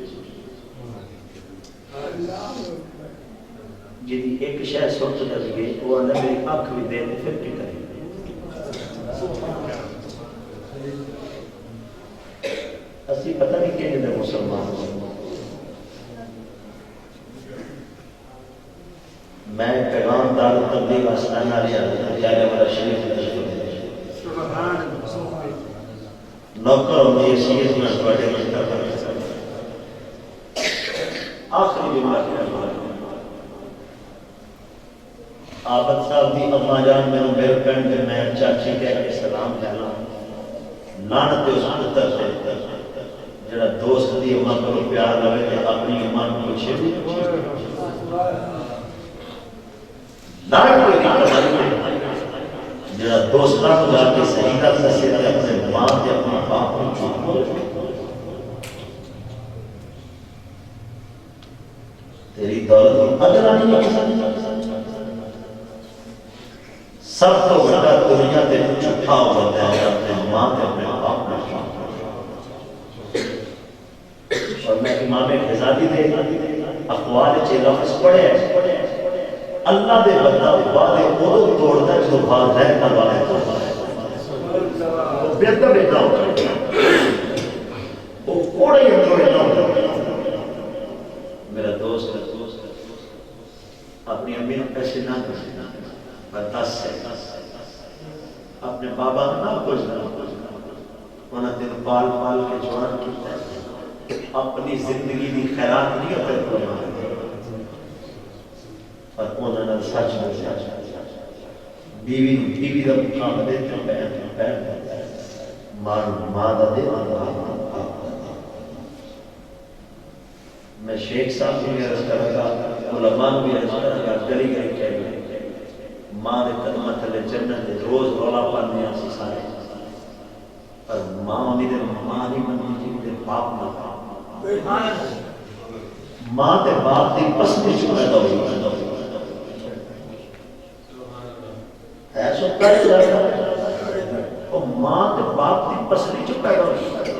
[SPEAKER 2] جدی ایک شاید سوچ کر گئے وہ اللہ میری آنکھ بھی دے دے پھر کی کریں اسی پتہ نہیں کہ جدے مسلمان میں پیغام دار تبلیغ آستانہ لیا جانے والا شریف نوکر ہوں یہ سیت میں بڑے مجھتا پر آخری جملہ کیا آبد صاحب دی اما جان میں میرے پینڈ کے میں چاچی کہہ کے سلام کہنا لانت اس پتر سے جڑا دوست دی اما کو پیار لگے تھے اپنی اما کو پوچھے بھی لانت کوئی نہیں جڑا دوستہ کو جا کے صحیح کر سکتے تھے اپنے ماں کے اپنے باپ کو چھوٹ تیری دولت اگر نہیں سب تو بڑا دنیا تے جھوٹا ہوتا ہے اپنے ماں تے اپنے باپ کا شان. اور میں امام غزالی دے اقوال چ لفظ پڑھے اللہ دے بندہ وعدے اودوں توڑدا ہے جو والدین کا وعدہ توڑدا ہے. وہ بہتر بیٹا ہوتا ہے وہ کوڑے اندر بیٹا ہوتا ہے. میرا دوست اپنی امی نے پیسے نہ پر 10 سے اپنے بابا نہ کچھ نہ انہاں تین پال کے جوان کیتا اپنی زندگی دی خیرات نہیں ہوتے قربان اور انہوں نے سچ بولیا بیوی دا مقام دیتے پیر ماں دا دے. میں شیخ صاحب کو بھی عرض کروں گا, علماء کو بھی عرض کروں گا, گلی گلی چاہیے ماں دے قدمہ تھلے جنت دے روز رولا پانے آسی سارے پر ماں امی دے ماں دی منی جی دے باپ نہ ماں دے باپ دی پسندی چو پیدا ہوئی ہے سو کر جائے ماں دے باپ دی پسندی چو پیدا ہوئی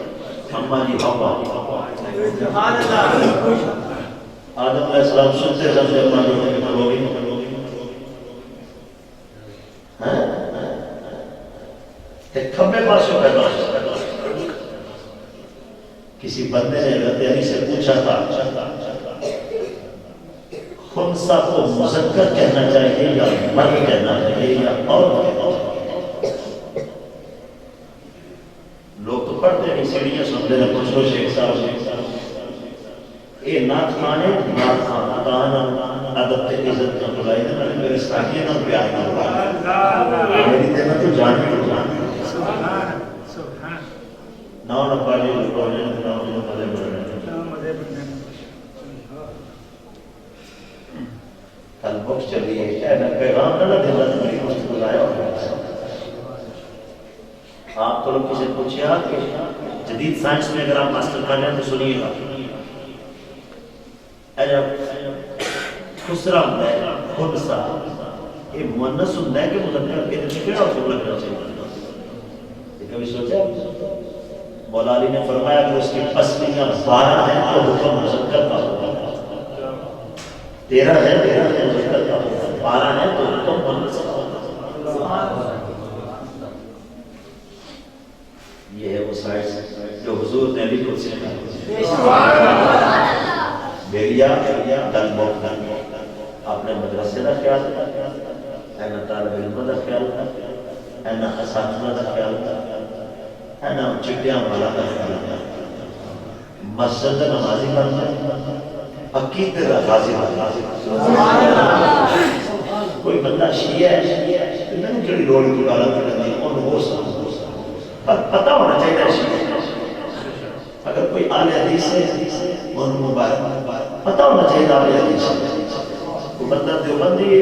[SPEAKER 2] اما جی بابا آدم علیہ السلام سنتے سنتے کھمبے پاس پیدا کسی بندے نے حضرت علی سے پوچھا تھا خنثی کو مذکر کہنا چاہیے یا مرد کہنا چاہیے یا عورت. لوگ تو پڑھتے ہیں سیڑھیاں سنتے ہیں پوچھو شیخ صاحب اے نعت خانے نعت خان تانا ادب تے عزت کا بلائی دے میرے ساتھیاں نال پیار کرو میری تے نہ تو جان بھی جان نہ نہ پالی لوڑے نہ مزے بڑھنے کل بخش چلیے اے نہ پیغام نہ دینا میری مست بلایا آپ تو لوگ کسی پوچھے کہ جدید سائنس میں اگر آپ ماسٹر کر رہے ہیں تو سنیے گا خسرہ ہوتا ہے خنثی یہ مؤنث ہوتا ہے کہ مذکر کے دل کیڑا حکم لگنا چاہیے کبھی سوچا مولا علی نے فرمایا کہ اس کی پسلیاں 12 ہیں تو حکم مذکر کا ہوگا 13 ہے مذکر کا ہوگا 12 ہے تو حکم مؤنث کا ہوگا. یہ ہے وہ سائنس جو حضور نے علی کو سکھایا. بیریا دل موت اپنے مدرسے کا خیال اینا طالب علم کا خیال اینا اساتذہ کا خیال اینا چٹیاں والا کا خیال مسجد نمازی کرنا عقیدے کا غازی کرنا. کوئی بندہ شیعہ ہے نہیں جڑی لوڑ کی غلط کرنی ان وہ پر پتہ ہونا چاہیے شیعہ اگر کوئی اہل حدیث ہے ان مبارک پتہ ہونا چاہیے اہل حدیث کوئی بندہ دیوبندی ہے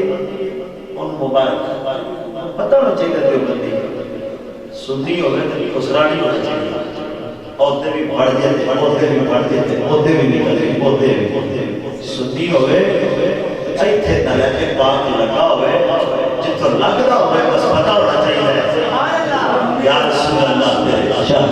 [SPEAKER 2] ان مبارک پتہ ہونا چاہیے دیوبندی سنی ہوئے تو خسرانی ہونا چاہیے عہدے بھی بڑھ جاتے عہدے بھی بڑھ جاتے عہدے بھی نکلتے عہدے بھی سنی ہوئے ایتھے نہ رہتے پاک لگا ہوئے جتوں لگتا ہوئے بس پتہ ہونا چاہیے یا رسول اللہ شاہ